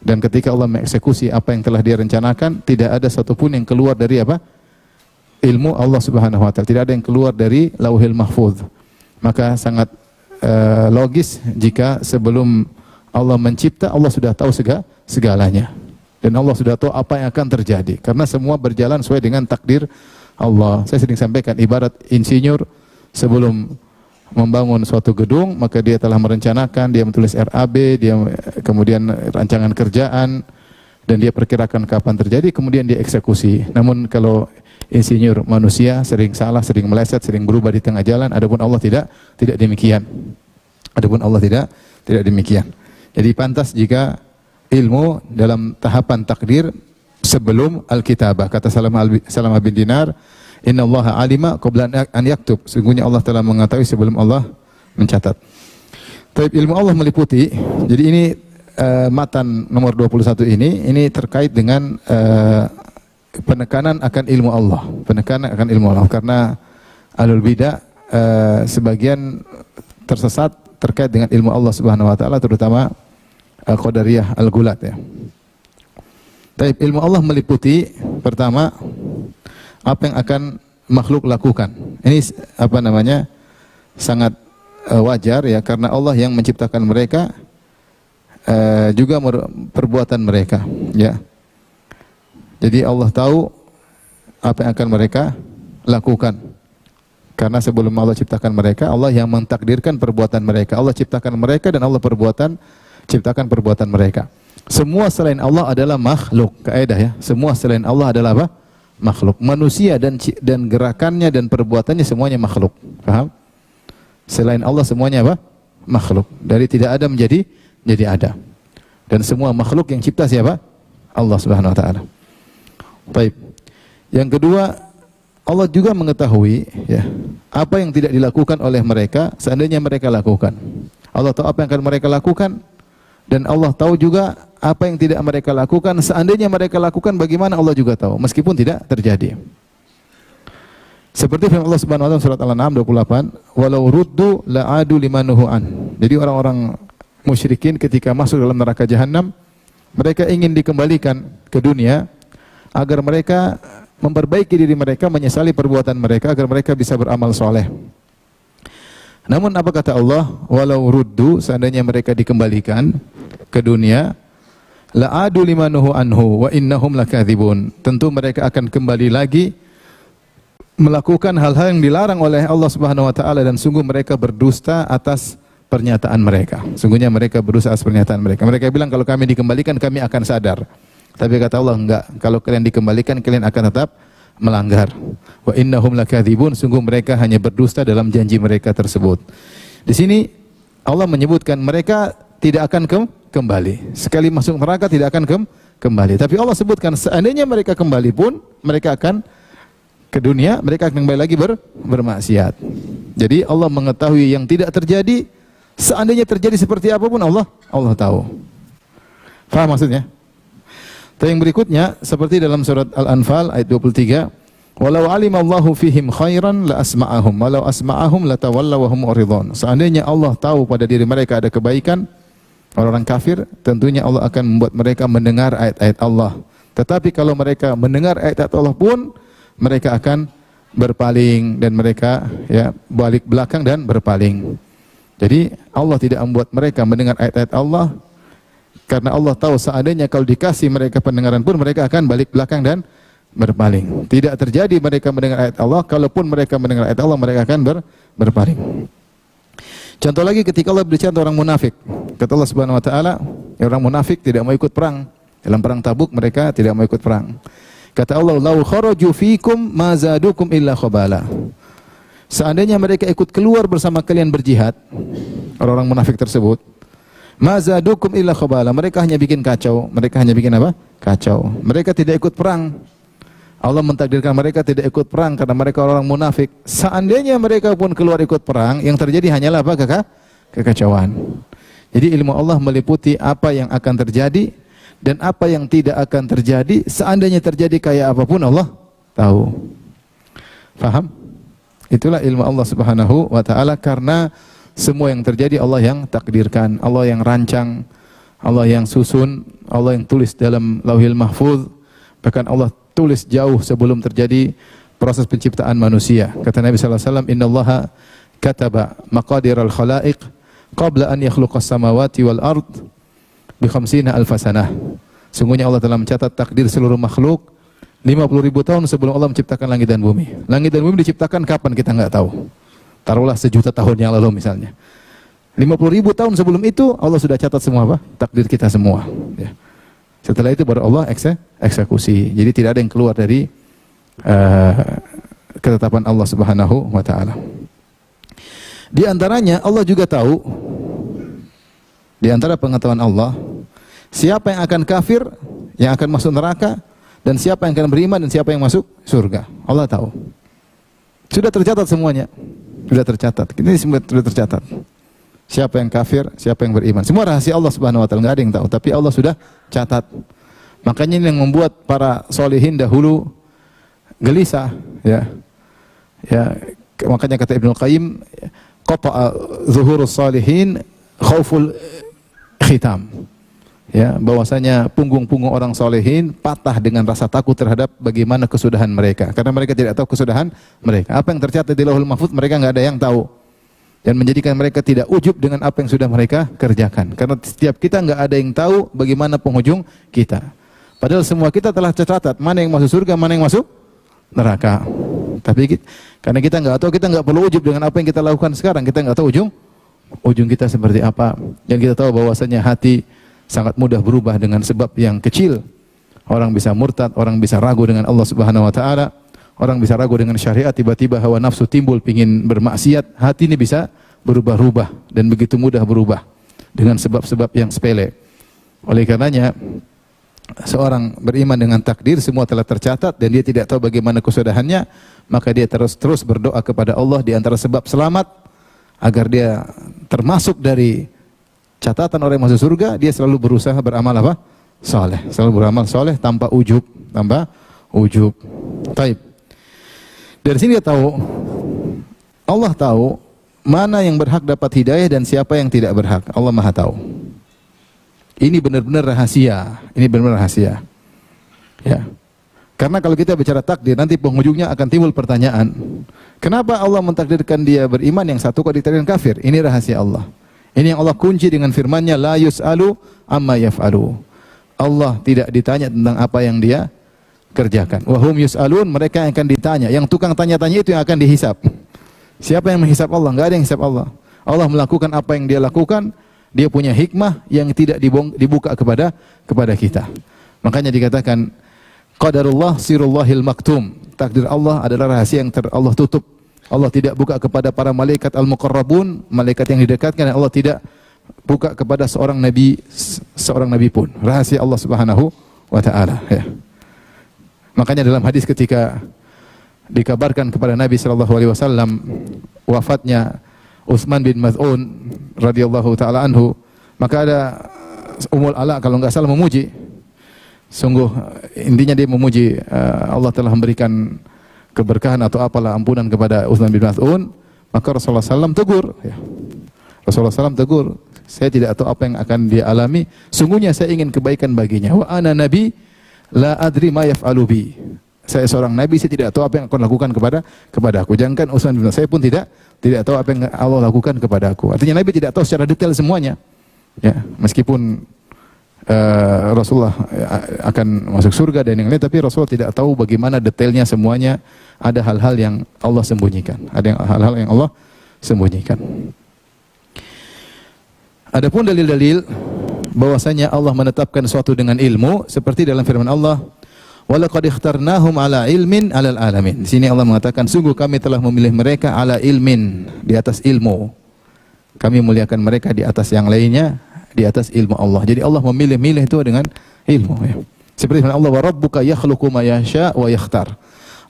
Dan ketika Allah mengeksekusi apa yang telah Dia rencanakan, tidak ada satupun yang keluar dari apa? Ilmu Allah Subhanahu wa taala. Tidak ada yang keluar dari Lauhil Mahfuz. Maka sangat logis jika sebelum Allah mencipta, Allah sudah tahu segalanya. Dan Allah sudah tahu apa yang akan terjadi. Karena semua berjalan sesuai dengan takdir Allah. Saya sering sampaikan, ibarat insinyur sebelum membangun suatu gedung, maka dia telah merencanakan, dia menulis RAB, dia kemudian rancangan kerjaan, dan dia perkirakan kapan terjadi, kemudian dia eksekusi. Namun kalau insinyur manusia sering salah, sering meleset, sering berubah di tengah jalan. Adapun Allah tidak demikian. Adapun Allah tidak demikian. Jadi pantas jika ilmu dalam tahapan takdir sebelum Alkitabah. Kata Salamah bin Dinar, Inna Allah alima qabla an yaktub. Sesungguhnya Allah telah mengetahui sebelum Allah mencatat. Tapi ilmu Allah meliputi. Jadi ini matan nomor 21 ini terkait dengan penekanan akan ilmu Allah. Penekanan akan ilmu Allah. Karena ahlul bidah sebagian tersesat terkait dengan ilmu Allah Subhanahu wa taala, terutama Qadariyah Al-Gulat ya. Tapi ilmu Allah meliputi pertama apa yang akan makhluk lakukan. Ini sangat wajar ya, karena Allah yang menciptakan mereka, juga perbuatan mereka ya. Jadi Allah tahu apa yang akan mereka lakukan. Karena sebelum Allah ciptakan mereka, Allah yang mentakdirkan perbuatan mereka. Allah ciptakan mereka dan Allah ciptakan perbuatan mereka. Semua selain Allah adalah makhluk. Kaidah ya. Semua selain Allah adalah apa? Makhluk. Manusia dan gerakannya dan perbuatannya semuanya makhluk. Paham? Selain Allah semuanya apa? Makhluk. Dari tidak ada menjadi ada. Dan semua makhluk yang cipta siapa? Allah Subhanahu wa taala. Baik. Yang kedua, Allah juga mengetahui ya, apa yang tidak dilakukan oleh mereka seandainya mereka lakukan. Allah tahu apa yang akan mereka lakukan, dan Allah tahu juga apa yang tidak mereka lakukan seandainya mereka lakukan, bagaimana Allah juga tahu meskipun tidak terjadi. Seperti firman Allah Subhanahu wa taala surat Al-An'am 28, "Walau ruddu la'adu limanuhu an." Jadi orang-orang musyrikin ketika masuk dalam neraka jahanam, mereka ingin dikembalikan ke dunia agar mereka memperbaiki diri mereka, menyesali perbuatan mereka agar mereka bisa beramal soleh. Namun apa kata Allah? Walau ruddu, seandainya mereka dikembalikan ke dunia, la'adu limanuhu anhu wa innahum lakadzibun. Tentu mereka akan kembali lagi melakukan hal-hal yang dilarang oleh Allah Subhanahu wa taala, dan sungguh mereka berdusta atas pernyataan mereka. Sungguhnya mereka berdusta atas pernyataan mereka. Mereka bilang kalau kami dikembalikan kami akan sadar. Tapi kata Allah enggak, kalau kalian dikembalikan kalian akan tetap melanggar. Wa innahum lakadzibun, sungguh mereka hanya berdusta dalam janji mereka tersebut. Di sini Allah menyebutkan mereka tidak akan kembali. Sekali masuk neraka tidak akan kembali. Tapi Allah sebutkan seandainya mereka kembali pun mereka akan ke dunia, mereka akan kembali lagi bermaksiat. Jadi Allah mengetahui yang tidak terjadi, seandainya terjadi seperti apapun Allah tahu. Faham maksudnya? Tapi yang berikutnya seperti dalam surat Al-Anfal ayat 23, "Walau alimallahu fihim khairan la asma'ahum, walau asma'ahum la tawallaw wa hum mu'ridun." Seandainya Allah tahu pada diri mereka ada kebaikan, orang-orang kafir, tentunya Allah akan membuat mereka mendengar ayat-ayat Allah. Tetapi kalau mereka mendengar ayat-ayat Allah pun, mereka akan berpaling dan mereka ya balik belakang dan berpaling. Jadi Allah tidak membuat mereka mendengar ayat-ayat Allah, karena Allah tahu seandainya kalau dikasih mereka pendengaran pun mereka akan balik belakang dan berpaling. Tidak terjadi mereka mendengar ayat Allah, kalaupun mereka mendengar ayat Allah mereka akan berpaling. Contoh lagi ketika Allah berbicara tentang orang munafik. Kata Allah Subhanahu wa taala, ya orang munafik tidak mau ikut perang. Dalam perang Tabuk mereka tidak mau ikut perang. Kata Allah, "Lau kharaju fikum ma zadukum illa khabala." Seandainya mereka ikut keluar bersama kalian berjihad, orang-orang munafik tersebut, ma zadukum illa khabala, mereka hanya bikin kacau. Mereka hanya bikin apa? Kacau. Mereka tidak ikut perang. Allah mentakdirkan mereka tidak ikut perang karena mereka orang munafik. Seandainya mereka pun keluar ikut perang, yang terjadi hanyalah apa? Kekacauan. Jadi ilmu Allah meliputi apa yang akan terjadi dan apa yang tidak akan terjadi. Seandainya terjadi kayak apapun Allah tahu. Faham? Itulah ilmu Allah Subhanahu wa taala, karena semua yang terjadi Allah yang takdirkan, Allah yang rancang, Allah yang susun, Allah yang tulis dalam Lauhil Mahfuz, bahkan Allah tulis jauh sebelum terjadi proses penciptaan manusia. Kata Nabi sallallahu alaihi wasallam, "Innallaha kataba maqadiral khalaiq qabla an yakhluqas samawati wal ard bi 50 alf sanah." Sungguhnya Allah telah mencatat takdir seluruh makhluk 50.000 tahun sebelum Allah menciptakan langit dan bumi. Langit dan bumi diciptakan kapan kita enggak tahu. Taruhlah 1.000.000 tahun yang lalu misalnya. 50.000 tahun sebelum itu Allah sudah catat semua apa? Takdir kita semua. Ya. Setelah itu baru Allah eksekusi. Jadi tidak ada yang keluar dari ketetapan Allah Subhanahu wa taala. Di antaranya Allah juga tahu, di antara pengetahuan Allah, siapa yang akan kafir, yang akan masuk neraka, dan siapa yang akan beriman dan siapa yang masuk surga. Allah tahu. Sudah tercatat semuanya. Sudah tercatat. Ini semua sudah tercatat. Siapa yang kafir, siapa yang beriman. Semua rahasia Allah Subhanahu wa taala, enggak ada yang tahu, tapi Allah sudah catat. Makanya ini yang membuat para solihin dahulu gelisah, ya. Ya, makanya kata Ibnu Qayyim, qata'a zuhurus salihin khauful khitam. Ya, bahwasanya punggung-punggung orang solehin patah dengan rasa takut terhadap bagaimana kesudahan mereka. Karena mereka tidak tahu kesudahan mereka. Apa yang tercatat di Lauhul Mahfuz mereka enggak ada yang tahu. Dan menjadikan mereka tidak ujub dengan apa yang sudah mereka kerjakan. Karena setiap kita enggak ada yang tahu bagaimana penghujung kita. Padahal semua kita telah tercatat mana yang masuk surga, mana yang masuk neraka. Tapi karena kita enggak tahu, kita enggak perlu ujub dengan apa yang kita lakukan sekarang. Kita enggak tahu ujung kita seperti apa. Dan kita tahu bahwasanya hati sangat mudah berubah dengan sebab yang kecil. Orang bisa murtad, orang bisa ragu dengan Allah Subhanahu wa taala, orang bisa ragu dengan syariat, tiba-tiba hawa nafsu timbul pingin bermaksiat, hati ini bisa berubah-ubah dan begitu mudah berubah dengan sebab-sebab yang sepele. Oleh karenanya seorang beriman dengan takdir semua telah tercatat dan dia tidak tahu bagaimana kesudahannya, maka dia terus berdoa kepada Allah di antara sebab selamat agar dia termasuk dari catatan orang yang masuk surga, dia selalu berusaha beramal apa? Saleh. Selalu beramal saleh tanpa ujub, Taib. Dari sini kita tahu Allah tahu mana yang berhak dapat hidayah dan siapa yang tidak berhak. Allah Maha tahu. Ini benar-benar rahasia. Ya. Karena kalau kita bicara takdir, nanti penghujungnya akan timbul pertanyaan. Kenapa Allah mentakdirkan dia beriman, yang satu kok ditakdirkan kafir? Ini rahasia Allah. Ini yang Allah kunci dengan firman-Nya, la yus'alu amma yaf'alu. Allah tidak ditanya tentang apa yang dia kerjakan. Wa hum yus'alun, mereka yang akan ditanya. Yang tukang tanya-tanya itu yang akan dihisap. Siapa yang menghisap Allah? Enggak ada yang hisap Allah. Allah melakukan apa yang dia lakukan, dia punya hikmah yang tidak dibuka kepada kita. Makanya dikatakan qadarullah sirullahil maktum. Takdir Allah adalah rahasia yang Allah tutup. Allah tidak buka kepada para malaikat al-muqarrabun, malaikat yang didekatkan, dan Allah tidak buka kepada seorang nabi pun. Rahasia Allah Subhanahu wa taala, ya. Makanya dalam hadis ketika dikabarkan kepada Nabi sallallahu alaihi wasallam wafatnya Utsman bin Maz'un radhiyallahu taala anhu, maka ada Ummul Ala kalau enggak salah memuji. Sungguh intinya dia memuji Allah telah memberikan keberkahan atau apalah ampunan kepada Utsman bin Maz'un, maka Rasulullah SAW tegur. Ya. Rasulullah SAW tegur, saya tidak tahu apa yang akan dia alami. Sungguhnya saya ingin kebaikan baginya. Wa ana nabi la adri ma yaf'alu bi. Saya seorang nabi, saya tidak tahu apa yang akan lakukan kepada aku. Jangankan Utsman bin Maz'un, saya pun tidak tahu apa yang Allah lakukan kepada aku. Artinya Nabi tidak tahu secara detail semuanya. Ya, meskipun Rasulullah akan masuk surga dan yang lain, tapi Rasulullah tidak tahu bagaimana detailnya semuanya. Ada hal-hal yang Allah sembunyikan. Hal-hal yang Allah sembunyikan. Adapun dalil-dalil bahwasanya Allah menetapkan sesuatu dengan ilmu, seperti dalam firman Allah, walaqad ikhtarnahum ala ilmin alal alamin. Di sini Allah mengatakan, sungguh kami telah memilih mereka ala ilmin, di atas ilmu. Kami muliakan mereka di atas yang lainnya, di atas ilmu Allah. Jadi Allah memilih-milih itu dengan ilmu, ya. Seperti firman Allah, wa rabbuka yakhluqu ma yasha wa yakhtar.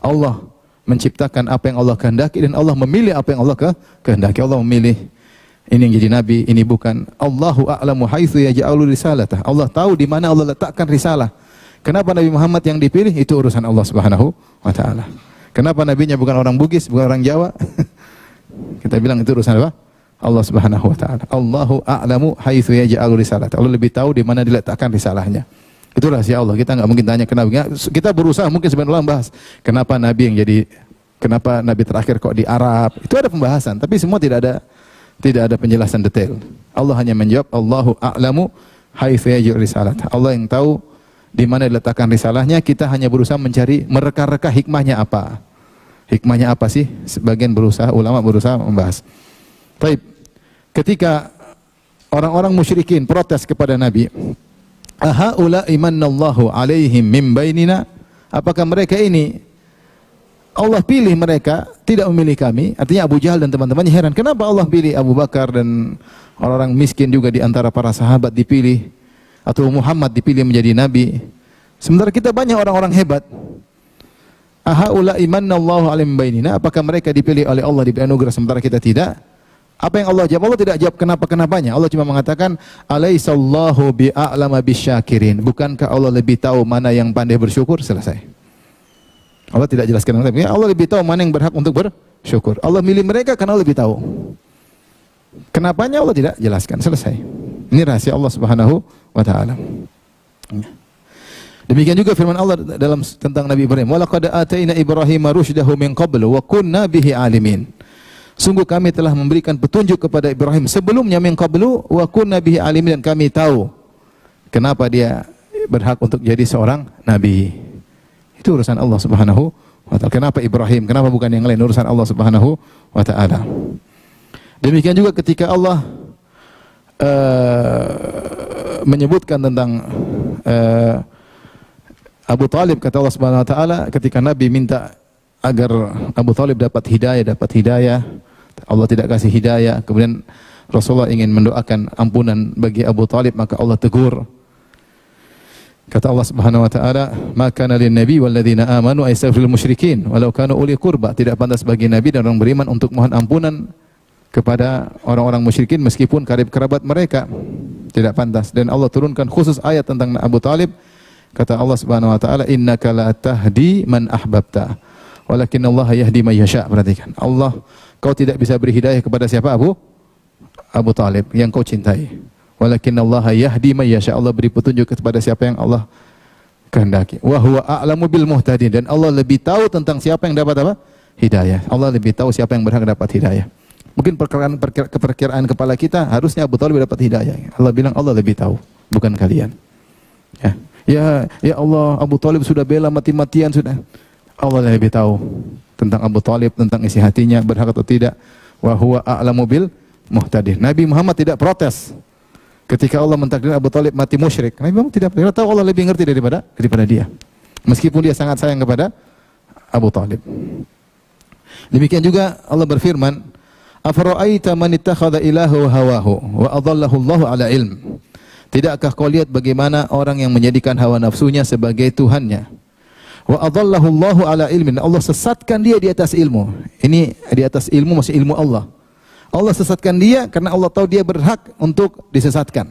Allah menciptakan apa yang Allah kehendaki dan Allah memilih apa yang Allah kehendaki. Allah memilih ini yang jadi nabi, ini bukan. Allahu a'lamu haitsu yaj'alu risalatah. Allah tahu di mana Allah letakkan risalah. Kenapa Nabi Muhammad yang dipilih? Itu urusan Allah Subhanahu wa taala. Kenapa nabinya bukan orang Bugis, bukan orang Jawa? Kita bilang itu urusan apa? Allah Subhanahu wa taala. Allahu a'lamu haitsu yaj'alu risalah. Allah lebih tahu di mana diletakkan risalahnya. Itu rahasia Allah. Kita enggak mungkin tanya kenapa. Kita berusaha mungkin sebenarnya bahas kenapa nabi yang jadi, kenapa nabi terakhir kok di Arab. Itu ada pembahasan, tapi semua tidak ada penjelasan detail. Allah hanya menjawab Allahu a'lamu haitsu yaj'alu risalah. Allah yang tahu di mana diletakkan risalahnya. Kita hanya berusaha mencari mereka-reka hikmahnya apa. Hikmahnya apa sih? Sebagian ulama berusaha membahas. Baik, ketika orang-orang musyrikin protes kepada Nabi, ahaula imanallahu alaihim min bainina, apakah mereka ini Allah pilih mereka, tidak memilih kami? Artinya Abu Jahal dan teman-temannya heran, kenapa Allah pilih Abu Bakar dan orang-orang miskin juga di antara para sahabat dipilih, atau Muhammad dipilih menjadi nabi, sementara kita banyak orang-orang hebat. Ahaula imanallahu alaihim min bainina, apakah mereka dipilih oleh Allah, diberi anugerah sementara kita tidak? Apa yang Allah jawab? Allah tidak jawab kenapa-kenapanya. Allah cuma mengatakan, alaihissallahu bi'a'lama bisyakirin. Bukankah Allah lebih tahu mana yang pandai bersyukur? Selesai. Allah tidak jelaskan. Allah lebih tahu mana yang berhak untuk bersyukur. Allah milih mereka karena Allah lebih tahu. Kenapanya Allah tidak jelaskan. Selesai. Ini rahasia Allah Subhanahu wa taala. Demikian juga firman Allah dalam tentang Nabi Ibrahim, walaqad ataina Ibrahima rusydahu min qablu wa kunna bihi alimin. Sungguh kami telah memberikan petunjuk kepada Ibrahim sebelumnya min qablu wa kunna bihi alimin, dan kami tahu kenapa dia berhak untuk jadi seorang nabi. Itu urusan Allah Subhanahu wa taala. Kenapa Ibrahim? Kenapa bukan yang lain? Urusan Allah Subhanahu wa taala. Demikian juga ketika Allah menyebutkan tentang Abu Talib, kata Allah Subhanahu wa taala ketika Nabi minta agar Abu Talib dapat hidayah, Allah tidak kasih hidayah. Kemudian Rasulullah ingin mendoakan ampunan bagi Abu Talib, maka Allah tegur. Kata Allah Subhanahu wa taala, "Maka lin nabi wal ladzina amanu astaghfirul musyrikin walau kanu uli qurba." Tidak pantas bagi nabi dan orang beriman untuk mohon ampunan kepada orang-orang musyrikin meskipun karib kerabat mereka. Tidak pantas. Dan Allah turunkan khusus ayat tentang Abu Talib. Kata Allah Subhanahu wa taala, "Innaka la tahdi man ahbabta, walakinnallaha yahdi may yasha." Perhatikan. Allah, kau tidak bisa beri hidayah kepada siapa? Abu Talib yang kau cintai. Walakinnallaha yahdi may yasha. Allah beri petunjuk kepada siapa yang Allah kehendaki. Wa huwa a'lamu bil muhtadin. Dan Allah lebih tahu tentang siapa yang dapat hidayah. Allah lebih tahu siapa yang berhak dapat hidayah. Mungkin perkiraan kepala kita harusnya Abu Talib dapat hidayah. Allah bilang Allah lebih tahu, bukan kalian. Ya Allah, Abu Talib sudah bela mati-matian sudah. Allah lebih tahu tentang Abu Talib, tentang isi hatinya, berhak atau tidak. Wa huwa a'lamu bil muhtadin. Nabi Muhammad tidak protes ketika Allah mentakdirkan Abu Talib mati musyrik. Nabi Muhammad tidak protes. Tahu Allah lebih ngerti daripada dia. Meskipun dia sangat sayang kepada Abu Talib. Demikian juga Allah berfirman, "Afara'aita man ittakhadha ilahahu hawahu wa adallahu Allahu ala ilm." Tidakkah kau lihat bagaimana orang yang menjadikan hawa nafsunya sebagai Tuhannya? Wa adallahu Allahu ala ilmin. Allah sesatkan dia di atas ilmu. Ini di atas ilmu, masih ilmu Allah. Allah sesatkan dia karena Allah tahu dia berhak untuk disesatkan.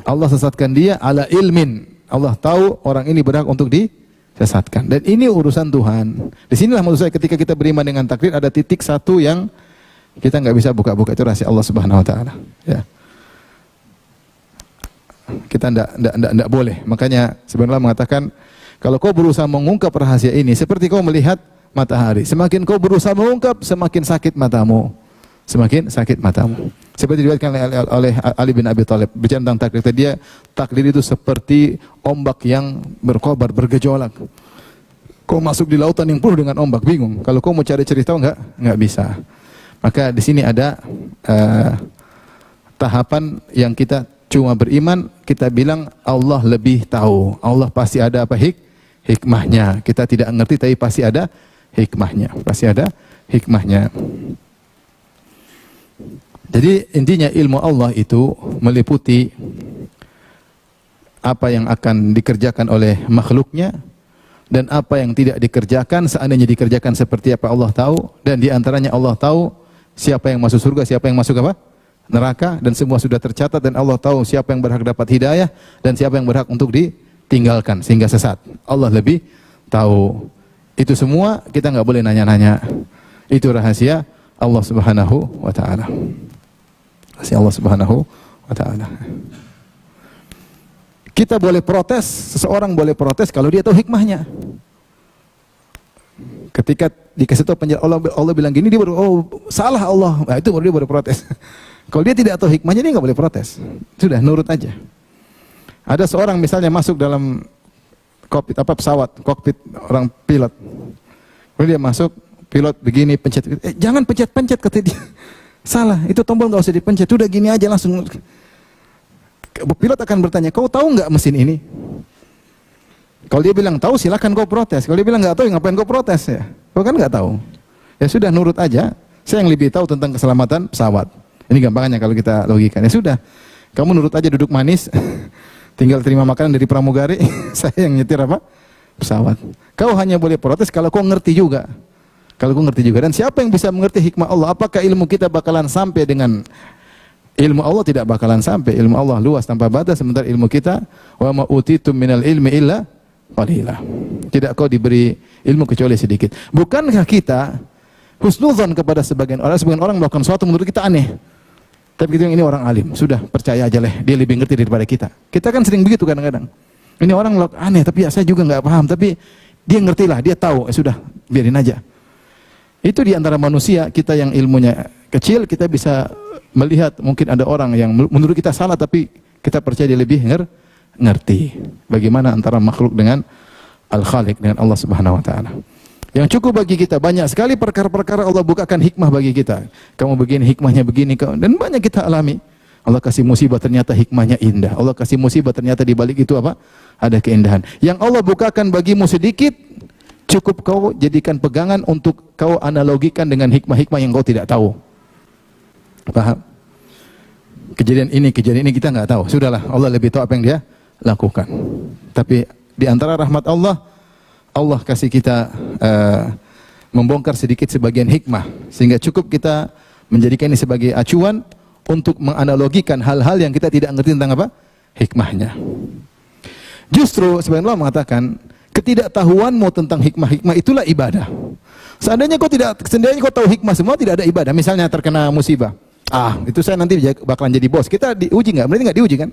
Allah sesatkan dia ala ilmin. Allah tahu orang ini berhak untuk disesatkan. Dan ini urusan Tuhan. Di sinilah maksud saya ketika kita beriman dengan takdir ada titik satu yang kita nggak bisa buka-buka, itu rahasia Allah Subhanahu wa taala. Ya. Kita tidak boleh. Makanya sebenarnya mengatakan kalau kau berusaha mengungkap rahasia ini seperti kau melihat matahari. Semakin kau berusaha mengungkap, semakin sakit matamu. Semakin sakit matamu. Seperti diriwayatkan oleh Ali bin Abi Thalib bicara tentang takdir. Dia takdir itu seperti ombak yang berkobar, bergejolak. Kau masuk di lautan yang penuh dengan ombak, bingung. Kalau kau mau cari cerita enggak bisa. Maka di sini ada tahapan yang kita cuma beriman, kita bilang Allah lebih tahu. Allah pasti ada hikmahnya. Kita tidak ngerti tapi pasti ada hikmahnya. Pasti ada hikmahnya. Jadi intinya ilmu Allah itu meliputi apa yang akan dikerjakan oleh makhluknya dan apa yang tidak dikerjakan. Seandainya dikerjakan seperti apa Allah tahu, dan di antaranya Allah tahu siapa yang masuk surga, siapa yang masuk neraka, dan semua sudah tercatat, dan Allah tahu siapa yang berhak dapat hidayah dan siapa yang berhak untuk ditinggalkan sehingga sesat. Allah lebih tahu. Itu semua kita nggak boleh nanya-nanya. Itu rahasia Allah Subhanahu wa taala. Kasih Allah Subhanahu wa taala. Kita boleh protes, seseorang boleh protes kalau dia tahu hikmahnya. Ketika dikasih tahu penjelasan Allah bilang gini, dia baru salah Allah. Nah, itu baru dia baru protes. Kalau dia tidak tahu hikmahnya, dia nggak boleh protes. Sudah nurut aja. Ada seorang misalnya masuk dalam kokpit pesawat, kokpit orang pilot. Kalau dia masuk, pilot begini pencet, jangan pencet-pencet kata dia. Salah, itu tombol nggak usah dipencet. Udah gini aja langsung. Pilot akan bertanya, kau tahu nggak mesin ini? Kalau dia bilang tahu, silakan kau protes. Kalau dia bilang nggak tahu, ngapain kau protes ya? Kau kan nggak tahu. Ya sudah, nurut aja. Saya yang lebih tahu tentang keselamatan pesawat. Ini gampangnya kalau kita logika. Ya sudah, kamu nurut aja, duduk manis, tinggal terima makanan dari pramugari. Saya yang nyetir apa? Pesawat. Kau hanya boleh protes kalau kau ngerti juga. Kalau kau ngerti juga. Dan siapa yang bisa mengerti hikmah Allah? Apakah ilmu kita bakalan sampai dengan ilmu Allah? Tidak bakalan sampai. Ilmu Allah luas tanpa batas, sementara ilmu kita wa ma utitum minal ilmi illa qalila. Tidak kau diberi ilmu kecuali sedikit. Bukankah kita husnuzan kepada sebagian orang melakukan sesuatu menurut kita aneh, tapi kita yang ini orang alim, sudah percaya aja lah, dia lebih ngerti daripada kita. Kita kan sering begitu kadang-kadang. Ini orang aneh, tapi ya saya juga nggak paham, tapi dia ngerti lah, dia tahu, sudah biarin aja. Itu di antara manusia, kita yang ilmunya kecil, kita bisa melihat mungkin ada orang yang menurut kita salah, tapi kita percaya dia lebih ngerti. Bagaimana antara makhluk dengan Al-Khaliq, dengan Allah Subhanahu wa taala. Yang cukup bagi kita, banyak sekali perkara-perkara Allah bukakan hikmah bagi kita. Kamu begini, hikmahnya begini, dan banyak kita alami. Allah kasih musibah, ternyata hikmahnya indah. Allah kasih musibah, ternyata di balik itu apa? Ada keindahan. Yang Allah bukakan bagimu sedikit, cukup kau jadikan pegangan untuk kau analogikan dengan hikmah-hikmah yang kau tidak tahu. Paham? Kejadian ini kita nggak tahu. Sudahlah, Allah lebih tahu apa yang dia lakukan. Tapi di antara rahmat Allah, Allah kasih kita membongkar sedikit sebagian hikmah, sehingga cukup kita menjadikan ini sebagai acuan untuk menganalogikan hal-hal yang kita tidak mengerti tentang apa? Hikmahnya. Justru sebagian ulama mengatakan, ketidaktahuanmu tentang hikmah-hikmah itulah ibadah. Seandainya kau tahu hikmah semua, tidak ada ibadah. Misalnya terkena musibah, itu saya nanti bakalan jadi bos. Kita diuji nggak? Berarti nggak diuji kan?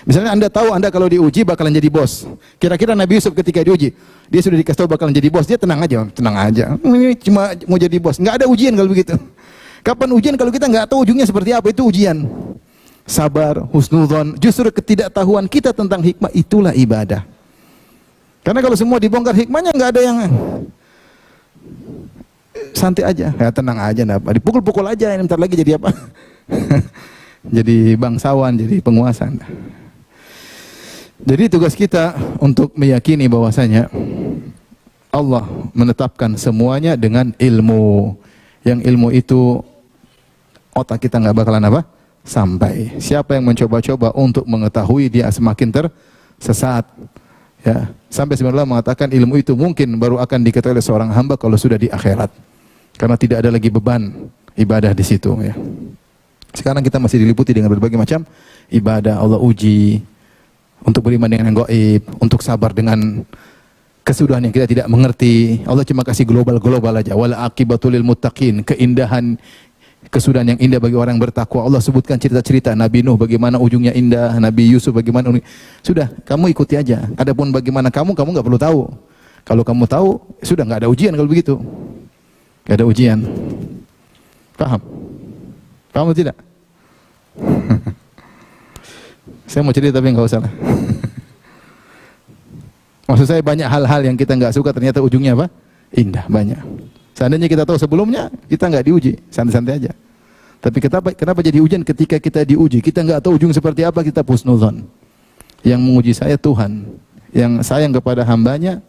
Misalnya Anda tahu Anda kalau diuji bakalan jadi bos. Kira-kira Nabi Yusuf ketika diuji, dia sudah dikasih tahu bakalan jadi bos, dia tenang aja. Ini cuma mau jadi bos. Nggak ada ujian kalau begitu. Kapan ujian kalau kita nggak tahu ujungnya seperti apa? Itu ujian. Sabar, husnudzon. Justru ketidaktahuan kita tentang hikmah itulah ibadah. Karena kalau semua dibongkar hikmahnya, nggak ada yang santai aja. Ya tenang aja, dipukul-pukul aja. Ini bentar lagi jadi apa? Jadi bangsawan, jadi penguasa. Jadi tugas kita untuk meyakini bahwasanya Allah menetapkan semuanya dengan ilmu. Yang ilmu itu otak kita nggak bakalan apa? Sampai. Siapa yang mencoba-coba untuk mengetahui, dia semakin tersesat. Ya, sampai sebenarnya mengatakan ilmu itu mungkin baru akan diketahui oleh seorang hamba kalau sudah di akhirat. Karena tidak ada lagi beban ibadah di situ, ya. Sekarang kita masih diliputi dengan berbagai macam ibadah. Allah uji untuk beriman dengan yang gaib, untuk sabar dengan kesudahan yang kita tidak mengerti. Allah cuma kasih global aja. Wal aqibatul lil muttaqin, keindahan kesudahan yang indah bagi orang yang bertakwa. Allah sebutkan cerita-cerita Nabi Nuh bagaimana ujungnya indah, Nabi Yusuf bagaimana sudah, kamu ikuti aja. Adapun bagaimana kamu nggak perlu tahu. Kalau kamu tahu, sudah nggak ada ujian kalau begitu. Nggak ada ujian. Paham? Paham tidak? Saya mau cerita tapi nggak usah lah. Maksud saya banyak hal-hal yang kita nggak suka ternyata ujungnya apa? Indah, banyak. Seandainya kita tahu sebelumnya, kita nggak diuji, santai-santai aja. Tapi kenapa jadi ujian ketika kita diuji? Kita nggak tahu ujung seperti apa, kita husnudzon. Yang menguji saya Tuhan, yang sayang kepada hambanya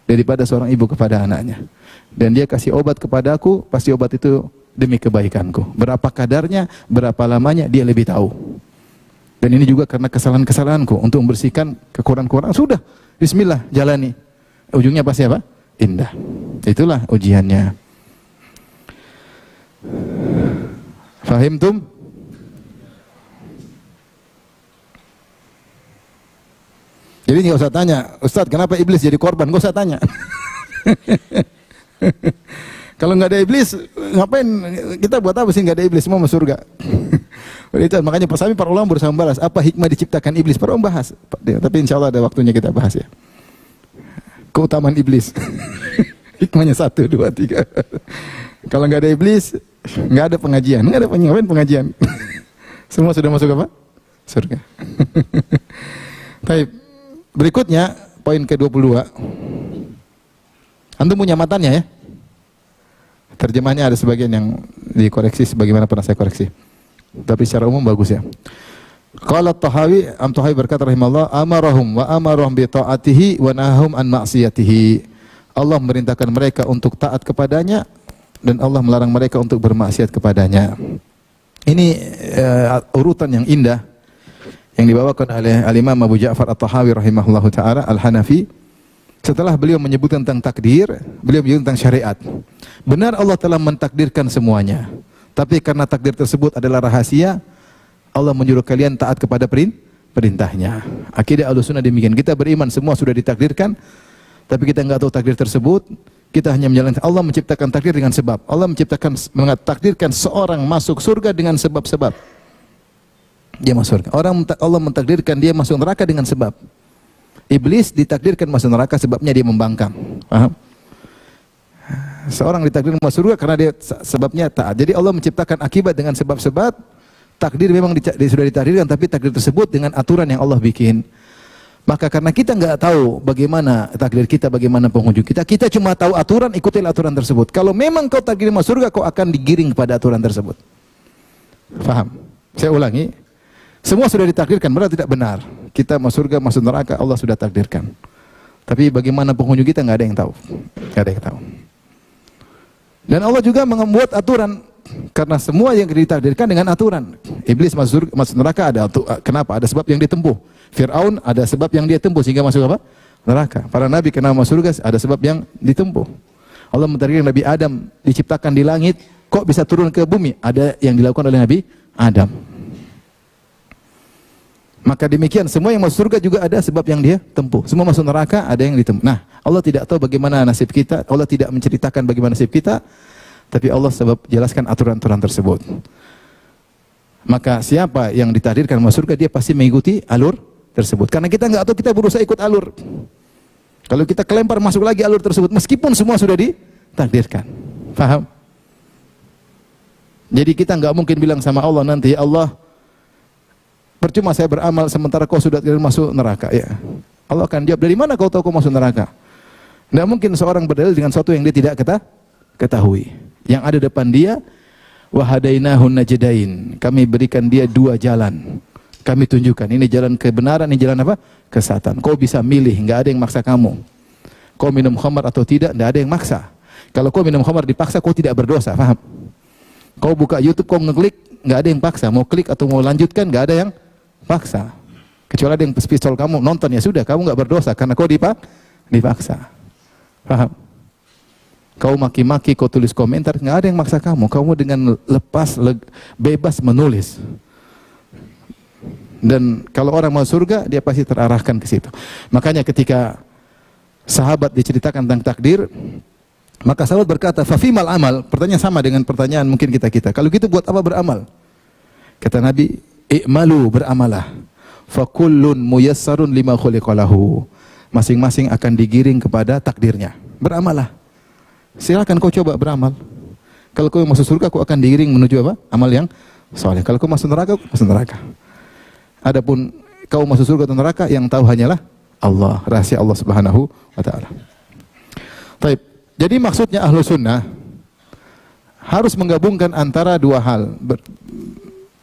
daripada seorang ibu kepada anaknya. Dan dia kasih obat kepadaku, pasti obat itu demi kebaikanku. Berapa kadarnya, berapa lamanya, dia lebih tahu. Dan ini juga karena kesalahan-kesalahanku untuk membersihkan kekurangan-kekurangan. Sudah, bismillah, jalani. Ujungnya pasti apa? Indah. Itulah ujiannya. Fahimtum? Jadi nggak usah tanya, Ustaz, kenapa iblis jadi korban? Nggak usah tanya. Kalau nggak ada iblis, ngapain kita buat apa sih nggak ada iblis, semua masuk surga. Itu makanya para ulama berusaha membahas apa hikmah diciptakan iblis. Para ulama bahas. Tapi insya Allah ada waktunya kita bahas ya. Keutamaan iblis. Hikmahnya 1, 2, 3. Kalau nggak ada iblis, nggak ada pengajian. Nggak ada pengajian. Semua sudah masuk apa? Surga. Baik. Berikutnya poin ke-22. Antum punya matanya ya? Terjemahnya ada sebagian yang dikoreksi sebagaimana pernah saya koreksi. Tapi secara umum bagus ya. Qala Tahawi, Tahawi berkata rahimahullah, amarahum wa amarahum bi ta'atihi wa nahahum an ma'siyatihi. Allah memerintahkan mereka untuk taat kepadanya dan Allah melarang mereka untuk bermaksiat kepadanya. Ini urutan yang indah yang dibawakan oleh Al-Imam Abu Ja'far At-Tahawi rahimahullahu taala Al-Hanafi. Setelah beliau menyebutkan tentang takdir, beliau menyebut tentang syariat. Benar Allah telah mentakdirkan semuanya. Tapi karena takdir tersebut adalah rahasia, Allah menyuruh kalian taat kepada perintahnya. Akidah Ahlussunnah demikian. Kita beriman semua sudah ditakdirkan, tapi kita enggak tahu takdir tersebut. Kita hanya menjalankan. Allah menciptakan takdir dengan sebab. Allah mentakdirkan seorang masuk surga dengan sebab-sebab. Dia masuk surga. Allah mentakdirkan dia masuk neraka dengan sebab. Iblis ditakdirkan masuk neraka sebabnya dia membangkang. Paham? Seorang ditakdirkan masuk surga karena dia sebabnya taat. Jadi Allah menciptakan akibat dengan sebab-sebab. Takdir memang sudah ditakdirkan, tapi takdir tersebut dengan aturan yang Allah bikin. Maka karena kita enggak tahu bagaimana takdir kita, bagaimana penghujung kita, kita cuma tahu aturan, ikutilah aturan tersebut. Kalau memang kau takdir masuk surga, kau akan digiring kepada aturan tersebut. Faham? Saya ulangi. Semua sudah ditakdirkan, benar tidak benar? Kita masuk surga, masuk neraka, Allah sudah takdirkan. Tapi bagaimana penghujung kita enggak ada yang tahu. Enggak ada yang tahu. Dan Allah juga membuat aturan karena semua yang ditakdirkan dengan aturan. Iblis masuk neraka ada kenapa? Ada sebab yang ditempuh. Fir'aun ada sebab yang dia tempuh sehingga masuk apa? Neraka. Para nabi kenapa masuk surga ada sebab yang ditempuh. Allah mentakdirkan Nabi Adam diciptakan di langit, kok bisa turun ke bumi? Ada yang dilakukan oleh Nabi Adam. Maka demikian semua yang masuk surga juga ada sebab yang dia tempuh. Semua masuk neraka ada yang ditempuh. Nah, Allah tidak tahu bagaimana nasib kita, Allah tidak menceritakan bagaimana nasib kita, tapi Allah sebab jelaskan aturan-aturan tersebut. Maka siapa yang ditakdirkan masuk surga, dia pasti mengikuti alur tersebut. Karena kita enggak tahu, kita berusaha ikut alur. Kalau kita kelempar masuk lagi alur tersebut, meskipun semua sudah ditakdirkan. Paham? Jadi kita enggak mungkin bilang sama Allah nanti, ya Allah, percuma saya beramal sementara kau sudah masuk neraka. Ya. Allah akan jawab, dari mana kau tahu kau masuk neraka? Tidak mungkin seorang berdalil dengan sesuatu yang dia tidak ketahui. Yang ada depan dia, wahadainahun najdain. Kami berikan dia 2 jalan. Kami tunjukkan, ini jalan kebenaran, ini jalan apa? Kesesatan. Kau bisa milih, enggak ada yang maksa kamu. Kau minum khamar atau tidak, enggak ada yang maksa. Kalau kau minum khamar dipaksa, kau tidak berdosa, paham? Kau buka YouTube, kau ngeklik, enggak ada yang paksa. Mau klik atau mau lanjutkan, enggak ada yang paksa. Kecuali ada yang pistol kamu, nonton ya sudah, kamu enggak berdosa karena kau dipaksa. Paham? Kau maki-maki, kau tulis komentar, enggak ada yang maksa kamu. Kamu dengan bebas menulis. Dan kalau orang mau surga, dia pasti terarahkan ke situ. Makanya ketika sahabat diceritakan tentang takdir, maka sahabat berkata, "Fafimal amal?" Pertanyaan sama dengan pertanyaan mungkin kita. Kalau gitu buat apa beramal? Kata Nabi, "I'malu, beramalah. Fa kullun muyassarun lima khuliqalahu." Masing-masing akan digiring kepada takdirnya. Beramalah. Silakan kau coba beramal. Kalau kau masuk surga, kau akan digiring menuju apa? Amal yang saleh. Kalau kau masuk neraka, masuk neraka. Adapun kau masuk surga atau neraka, yang tahu hanyalah Allah, rahasia Allah Subhanahu wa taala. Baik. Jadi maksudnya Ahlus Sunnah harus menggabungkan antara 2 hal,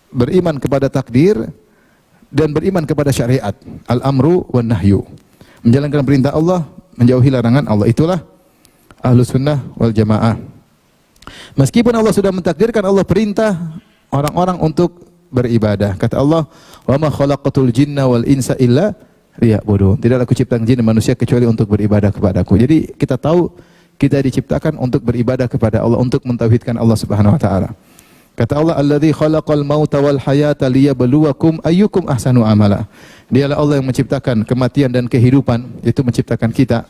beriman kepada takdir dan beriman kepada syariat, al-amru wan nahyu. Menjalankan perintah Allah, menjauhi larangan Allah. Itulah Ahlus Sunnah wal Jamaah. Meskipun Allah sudah mentakdirkan, Allah perintah orang-orang untuk beribadah. Kata Allah, "Wa ma khalaqatul jinna wal insa illa liya'budun." Tidaklah aku ciptakan jin dan manusia kecuali untuk beribadah kepadaku. Jadi kita tahu kita diciptakan untuk beribadah kepada Allah, untuk mentauhidkan Allah Subhanahu wa taala. Kata Allah, "Alladzi khalaqal mauta wal hayata liyabluwakum ayyukum ahsanu amala." Dialah Allah yang menciptakan kematian dan kehidupan, itu menciptakan kita.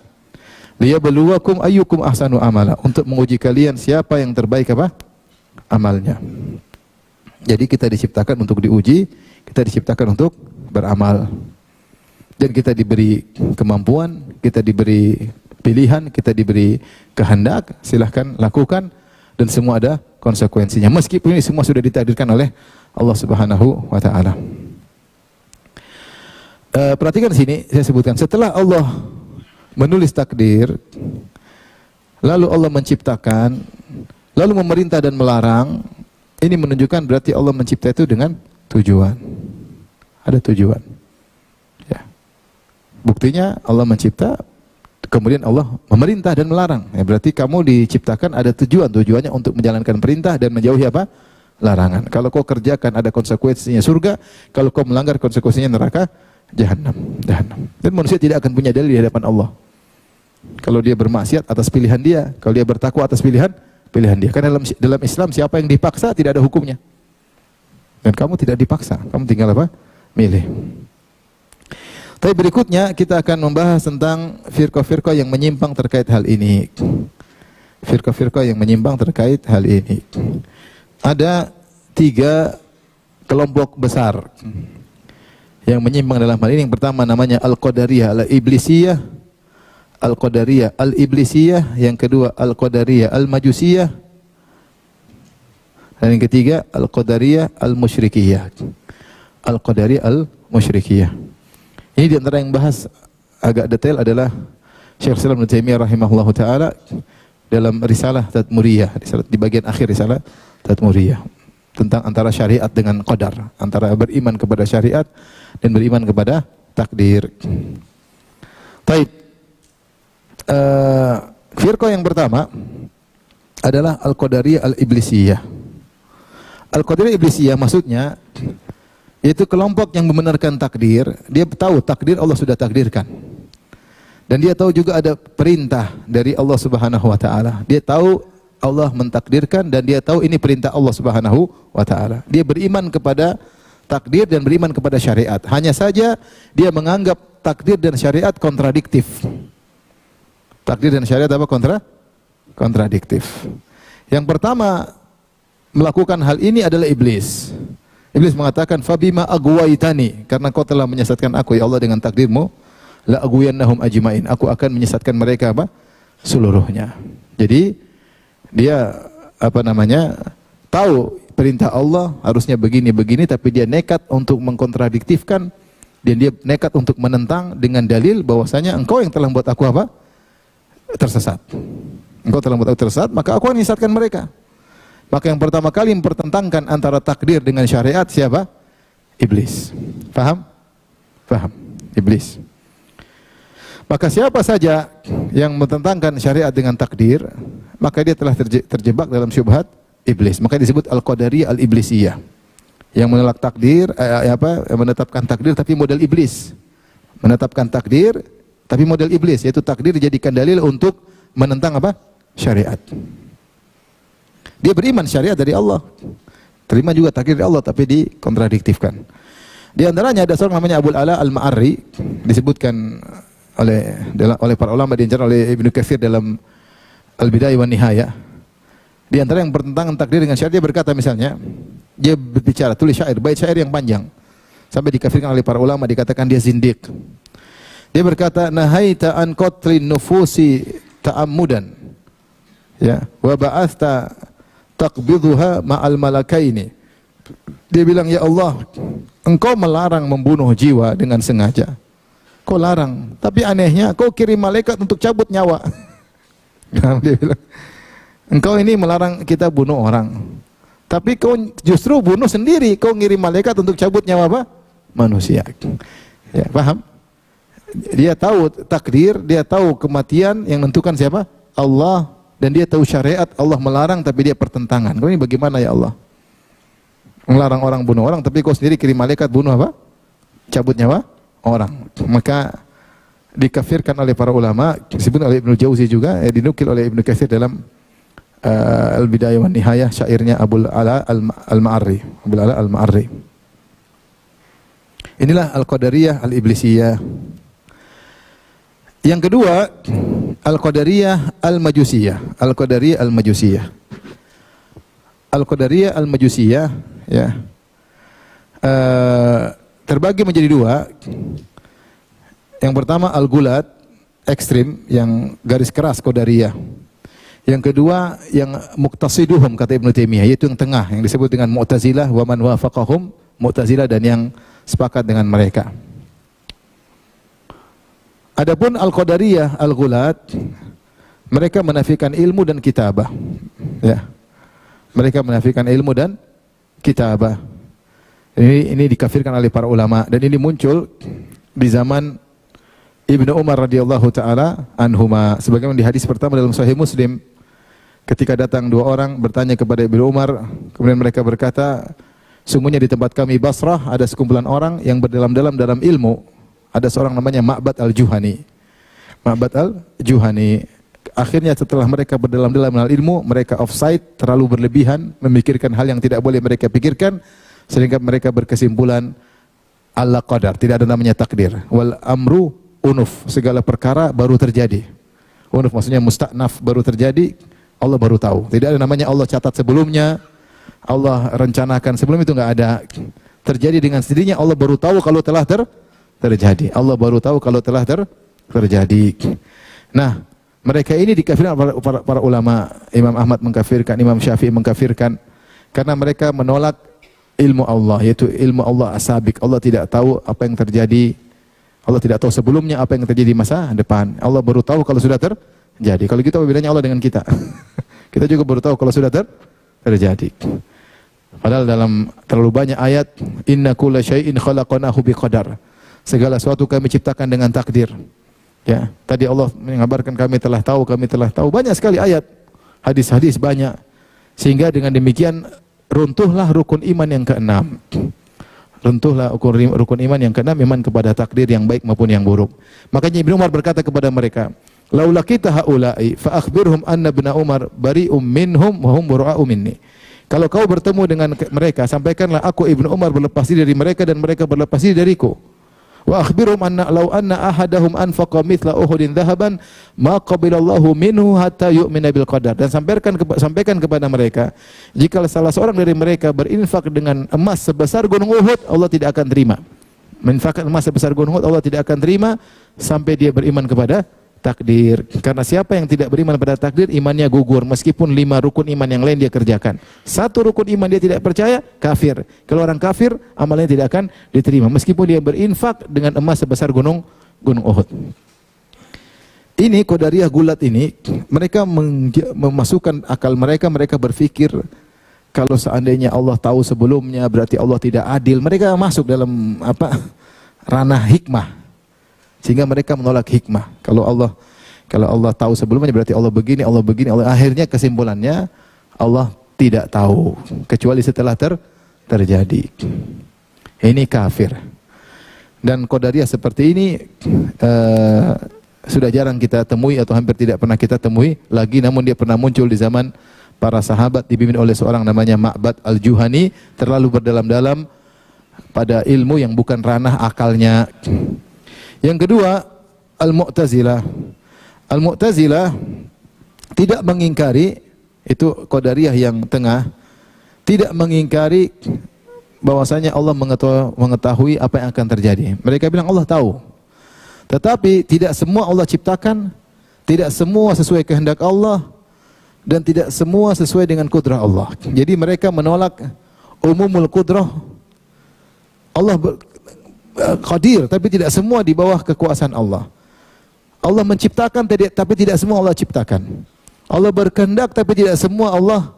Liyabluwakum ayyukum ahsanu amala, untuk menguji kalian siapa yang terbaik apa? Amalnya. Jadi kita diciptakan untuk diuji, kita diciptakan untuk beramal. Dan kita diberi kemampuan, kita diberi pilihan, kita diberi kehendak, silahkan lakukan, dan semua ada konsekuensinya. Meskipun ini semua sudah ditakdirkan oleh Allah Subhanahu wa taala. Perhatikan sini, saya sebutkan setelah Allah menulis takdir, lalu Allah menciptakan, lalu memerintah dan melarang. Ini menunjukkan berarti Allah mencipta itu dengan tujuan. Ada tujuan. Ya. Buktinya Allah mencipta, kemudian Allah memerintah dan melarang. Ya, berarti kamu diciptakan ada tujuan. Tujuannya untuk menjalankan perintah dan menjauhi apa? Larangan. Kalau kau kerjakan ada konsekuensinya surga, kalau kau melanggar konsekuensinya neraka Jahannam. Dan manusia tidak akan punya dalil di hadapan Allah. Kalau dia bermaksiat atas pilihan dia, kalau dia bertakwa atas pilihan dia. Karena dalam Islam siapa yang dipaksa tidak ada hukumnya. Dan kamu tidak dipaksa, kamu tinggal apa? Milih. Tapi berikutnya kita akan membahas tentang firqah-firqah yang menyimpang terkait hal ini. Firqah-firqah yang menyimpang terkait hal ini. Ada 3 kelompok besar yang menyimpang dalam hal ini. Yang pertama namanya Al-Qadariyah Al-Iblisiyah, Al-Qadariyah Al-Iblisiyah. Yang kedua Al-Qadariyah Al-Majusiyah. Dan yang ketiga Al-Qadariyah Al-Musyrikiyah. Al-Qadariyah Al-Musyrikiyah. Ini di antara yang bahas agak detail adalah Syekh Islam Ibnu Taimiyah rahimahullahu taala dalam risalah Tadmuriyah, di bagian akhir risalah Tadmuriyah, tentang antara syariat dengan qadar, antara beriman kepada syariat dan beriman kepada takdir. Taib. Firqah yang pertama adalah Al-Qadariyah Al-Iblisiyah. Al-Qadariyah Iblisiyah maksudnya yaitu kelompok yang membenarkan takdir. Dia tahu takdir Allah sudah takdirkan. Dan dia tahu juga ada perintah dari Allah Subhanahu wa taala. Dia tahu Allah mentakdirkan dan dia tahu ini perintah Allah Subhanahu wa taala. Dia beriman kepada takdir dan beriman kepada syariat. Hanya saja dia menganggap takdir dan syariat kontradiktif. Takdir dan syariat apa? Kontradiktif. Yang pertama melakukan hal ini adalah iblis. Iblis mengatakan, "Fabima aghwaytani," karena kau telah menyesatkan aku ya Allah dengan takdirmu, la aghwiyannahum ajmain, aku akan menyesatkan mereka apa? Seluruhnya. Jadi dia tahu perintah Allah harusnya begini tapi dia nekat untuk mengkontradiktifkan dan dia nekat untuk menentang dengan dalil bahwasanya engkau yang telah membuat aku apa? Tersesat. Engkau telah membuat aku tersesat, maka aku akan menyesatkan mereka. Maka yang pertama kali mempertentangkan antara takdir dengan syariat siapa? Iblis. Paham? Paham. Iblis. Maka siapa saja yang mempertentangkan syariat dengan takdir, maka dia telah terjebak dalam syubhat iblis. Maka disebut Al-Qadariyah Al-Iblisiyah. Yang menolak takdir, menetapkan takdir tapi model iblis. Menetapkan takdir tapi model iblis, yaitu takdir dijadikan dalil untuk menentang apa? Syariat. Dia beriman syariat dari Allah, terima juga takdir dari Allah, tapi dikontradiktifkan. Di antaranya ada seorang namanya Abul Ala Al-Ma'arri, disebutkan oleh para ulama, diantaranya oleh Ibnu Katsir dalam Al-Bidayah wan Nihayah. Di antara yang bertentangan takdir dengan syariat, dia berkata misalnya, dia berbicara, tulis syair, bait syair yang panjang, sampai dikafirkan oleh para ulama, dikatakan dia zindiq. Dia berkata, "Nahaita an qatlin nufusi ta'ammudan, ya, wa ba'athta taqbidhuha ma'al malakaini." Dia bilang, ya Allah, engkau melarang membunuh jiwa dengan sengaja. Kau larang, tapi anehnya kau kirim malaikat untuk cabut nyawa. Dia bilang, engkau ini melarang kita bunuh orang, tapi kau justru bunuh sendiri. Kau ngirim malaikat untuk cabut nyawa apa? Manusia. Ya, paham? Dia tahu takdir, dia tahu kematian yang menentukan siapa? Allah. Dan dia tahu syariat, Allah melarang tapi dia pertentangan. Kau ini bagaimana ya Allah? Melarang orang bunuh orang, tapi kau sendiri kirim malaikat bunuh apa? Cabut nyawa orang. Maka dikafirkan oleh para ulama, disebut oleh Ibnu Jauzi juga, dinukil oleh Ibnu Katsir dalam Al-Bidayah wan Nihayah, syairnya Abul Ala Al-Ma'arri. Abul Ala Al-Ma'arri. Inilah Al-Qadariyah Al-Iblisiyah. Yang kedua, Al-Qadariyah Al-Majusiyah. Al-Qadariyah Al-Majusiyah. Al-Qadariyah Al-Majusiyah ya. Terbagi menjadi dua. Yang pertama Al-Gulat, ekstrim, yang garis keras Qadariyah. Yang kedua yang Muqtasiduhum kata Ibnu Taimiyah, yaitu yang tengah, yang disebut dengan Mu'tazilah wa man wafaqahum, Mu'tazilah dan yang sepakat dengan mereka. Adapun Al-Qadariyah Al-Gulat, mereka menafikan ilmu dan kitabah. Ya. Mereka menafikan ilmu dan kitabah. Ini dikafirkan oleh para ulama dan ini muncul di zaman Ibnu Umar radhiyallahu taala anhuma, sebagaimana di hadis pertama dalam Sahih Muslim, ketika datang dua orang bertanya kepada Ibnu Umar, kemudian mereka berkata, sungguhnya di tempat kami Basrah ada sekumpulan orang yang berdalam-dalam dalam ilmu. Ada seorang namanya Ma'bad al-Juhani. Ma'bad al-Juhani. Akhirnya setelah mereka berdalam-dalam dalam ilmu, mereka offside, terlalu berlebihan, memikirkan hal yang tidak boleh mereka pikirkan, sehingga mereka berkesimpulan Allah qadar, tidak ada namanya takdir. Wal amru unuf, segala perkara baru terjadi. Unuf maksudnya musta'naf, baru terjadi, Allah baru tahu. Tidak ada namanya Allah catat sebelumnya, Allah rencanakan sebelum itu, enggak ada. Terjadi dengan sendirinya, Allah baru tahu kalau telah terjadi. Allah baru tahu kalau telah terjadi. Nah, mereka ini dikafirkan para ulama. Imam Ahmad mengkafirkan, Imam Syafi'i mengkafirkan karena mereka menolak ilmu Allah, yaitu ilmu Allah as-sabiq. Allah tidak tahu apa yang terjadi. Allah tidak tahu sebelumnya apa yang terjadi di masa depan. Allah baru tahu kalau sudah terjadi. Kalau gitu apa bedanya Allah dengan kita? Kita juga baru tahu kalau sudah terjadi. Padahal dalam terlalu banyak ayat, inna kulla syai'in khalaqnahu biqadar. Segala sesuatu kami ciptakan dengan takdir. Ya, tadi Allah mengabarkan kami telah tahu, banyak sekali ayat, hadis-hadis banyak. Sehingga dengan demikian runtuhlah rukun iman yang keenam. Runtuhlah rukun iman yang keenam, iman kepada takdir yang baik maupun yang buruk. Makanya Ibnu Umar berkata kepada mereka, "Laula kita haula'i fa akhbirhum anna ibna Umar bari'um minhum wa hum bura'u minni." Kalau kau bertemu dengan mereka, sampaikanlah aku Ibnu Umar berlepas diri dari mereka dan mereka berlepas diri dariku. Wa akhbirhum anna law anna ahadahum anfaqa mithla Uhudin dhahaban ma qabilallahu minhu hatta yu'mina bil qadar. Dan sampaikan kepada mereka, jika salah seorang dari mereka berinfak dengan emas sebesar gunung Uhud, Allah tidak akan terima. Menginfakkan emas sebesar gunung Uhud, Allah tidak akan terima sampai dia beriman kepada takdir. Karena siapa yang tidak beriman pada takdir, imannya gugur. Meskipun 5 rukun iman yang lain dia kerjakan, 1 rukun iman dia tidak percaya, kafir. Kalau orang kafir, amalnya tidak akan diterima meskipun dia berinfak dengan emas sebesar gunung Uhud. Ini Qadariyah Gulat ini, mereka memasukkan akal mereka berpikir kalau seandainya Allah tahu sebelumnya berarti Allah tidak adil. Mereka masuk dalam ranah hikmah. Sehingga mereka menolak hikmah. Kalau Allah tahu sebelumnya berarti Allah begini. Akhirnya kesimpulannya Allah tidak tahu kecuali setelah terjadi. Ini kafir. Dan Qadariyah seperti ini sudah jarang kita temui atau hampir tidak pernah kita temui lagi, namun dia pernah muncul di zaman para sahabat dipimpin oleh seorang namanya Ma'bad al-Juhani, terlalu berdalam-dalam pada ilmu yang bukan ranah akalnya. Yang kedua, Al-Mu'tazilah. Al-Mu'tazilah tidak mengingkari, itu Qadariyah yang tengah, tidak mengingkari bahwasanya Allah mengetahui apa yang akan terjadi. Mereka bilang Allah tahu. Tetapi tidak semua Allah ciptakan, tidak semua sesuai kehendak Allah, dan tidak semua sesuai dengan kudrah Allah. Jadi mereka menolak umumul kudrah. Allah qadir, tapi tidak semua di bawah kekuasaan Allah. Allah menciptakan tapi tidak semua Allah ciptakan. Allah berkehendak tapi tidak semua Allah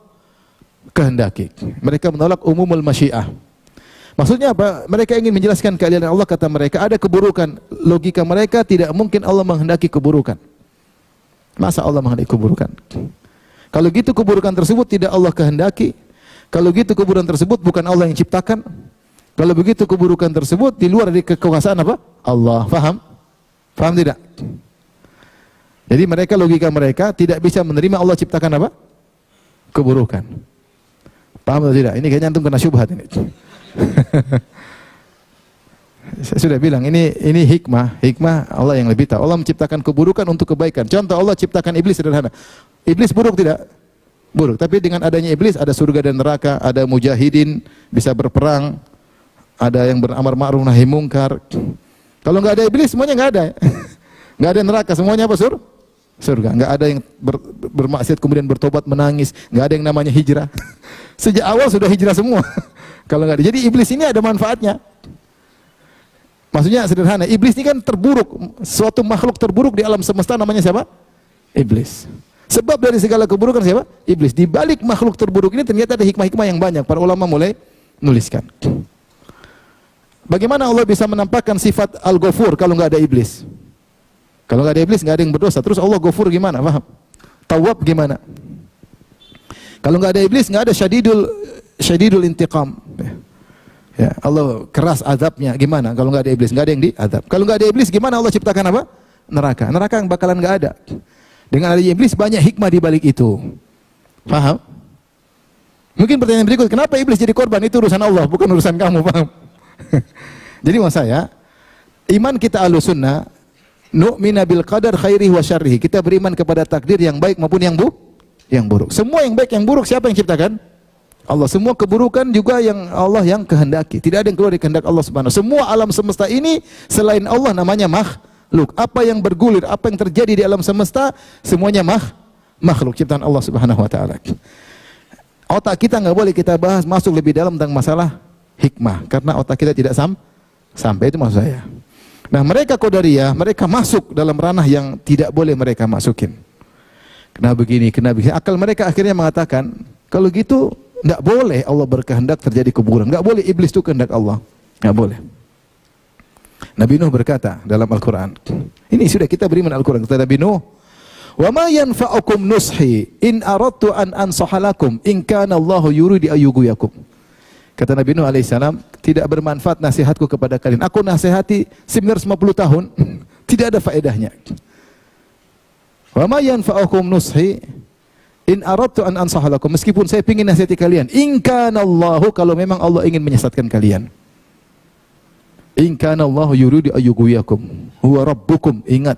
kehendaki. Mereka menolak umumul masyiah. Maksudnya apa? Mereka ingin menjelaskan keadilan Allah, kata mereka ada keburukan. Logika mereka, tidak mungkin Allah menghendaki keburukan. Masa Allah menghendaki keburukan? Kalau gitu keburukan tersebut tidak Allah kehendaki. Kalau gitu keburukan tersebut bukan Allah yang ciptakan. Kalau begitu keburukan tersebut di luar dari kekuasaan apa? Allah. Faham? Faham tidak? Jadi mereka, logika mereka tidak bisa menerima Allah ciptakan apa? Keburukan. Paham atau tidak? Ini kayaknya antum kena syubhat ini. Saya sudah bilang ini hikmah Allah yang lebih tahu. Allah menciptakan keburukan untuk kebaikan. Contoh Allah ciptakan iblis sederhana. Iblis buruk tidak? Buruk. Tapi dengan adanya iblis ada surga dan neraka, ada mujahidin bisa berperang, ada yang beramar ma'ruf nahi mungkar. Kalau enggak ada iblis semuanya enggak ada. Enggak ada neraka, semuanya apa surga. Enggak ada yang bermaksiat kemudian bertobat menangis, enggak ada yang namanya hijrah. Sejak awal sudah hijrah semua. Kalau enggak ada. Jadi iblis ini ada manfaatnya. Maksudnya sederhana, iblis ini kan terburuk, suatu makhluk terburuk di alam semesta namanya siapa? Iblis. Sebab dari segala keburukan siapa? Iblis. Di balik makhluk terburuk ini ternyata ada hikmah-hikmah yang banyak. Para ulama mulai menuliskan. Bagaimana Allah bisa menampakkan sifat Al-Ghafur kalau enggak ada iblis? Kalau enggak ada iblis enggak ada yang berdosa. Terus Allah Ghafur gimana? Paham? Tawwab gimana? Kalau enggak ada iblis enggak ada syadidul intiqam. Ya, Allah keras azabnya gimana? Kalau enggak ada iblis, enggak ada yang diazab. Kalau enggak ada iblis gimana Allah ciptakan apa? Neraka. Neraka yang bakalan enggak ada. Dengan adanya iblis banyak hikmah di balik itu. Paham? Mungkin pertanyaan berikut, kenapa iblis jadi korban? Itu urusan Allah, bukan urusan kamu, paham? Jadi maksud saya, iman kita Ahlussunnah, nu'mina bil qadar khairihi wa syarrihi. Kita beriman kepada takdir yang baik maupun yang buruk. Semua yang baik yang buruk siapa yang ciptakan? Allah. Semua keburukan juga yang Allah yang kehendaki. Tidak ada yang keluar dari kehendak Allah Subhanahu. Semua alam semesta ini selain Allah namanya makhluk. Apa yang bergulir, apa yang terjadi di alam semesta semuanya makhluk ciptaan Allah Subhanahu wa taala. Otak kita enggak boleh kita bahas masuk lebih dalam tentang masalah hikmah karena otak kita tidak sampai itu maksud saya. Nah, mereka Qadariyah, mereka masuk dalam ranah yang tidak boleh mereka masukin. Kenapa begini? Akal mereka akhirnya mengatakan, kalau gitu enggak boleh Allah berkehendak terjadi kuburan. Enggak boleh iblis itu kehendak Allah. Enggak boleh. Nabi Nuh berkata dalam Al-Quran. Ini sudah kita beriman Al-Quran. Kata Nabi Nuh, "Wa ma yanfa'ukum nushi in aradtu an ansaha lakum in kana Allahu yuridu ayyughwiyakum." Kata Nabi Nuh alaihissalam, tidak bermanfaat nasihatku kepada kalian. Aku nasihati 950 tahun, tidak ada faedahnya. Wa ma yanfa'ukum nushi in aradtu an ansaha lakum, meskipun saya ingin nasihati kalian, in kana Allahu, kalau memang Allah ingin menyesatkan kalian. In kana Allahu yuridu ayyughwiyakum huwa rabbukum, ingat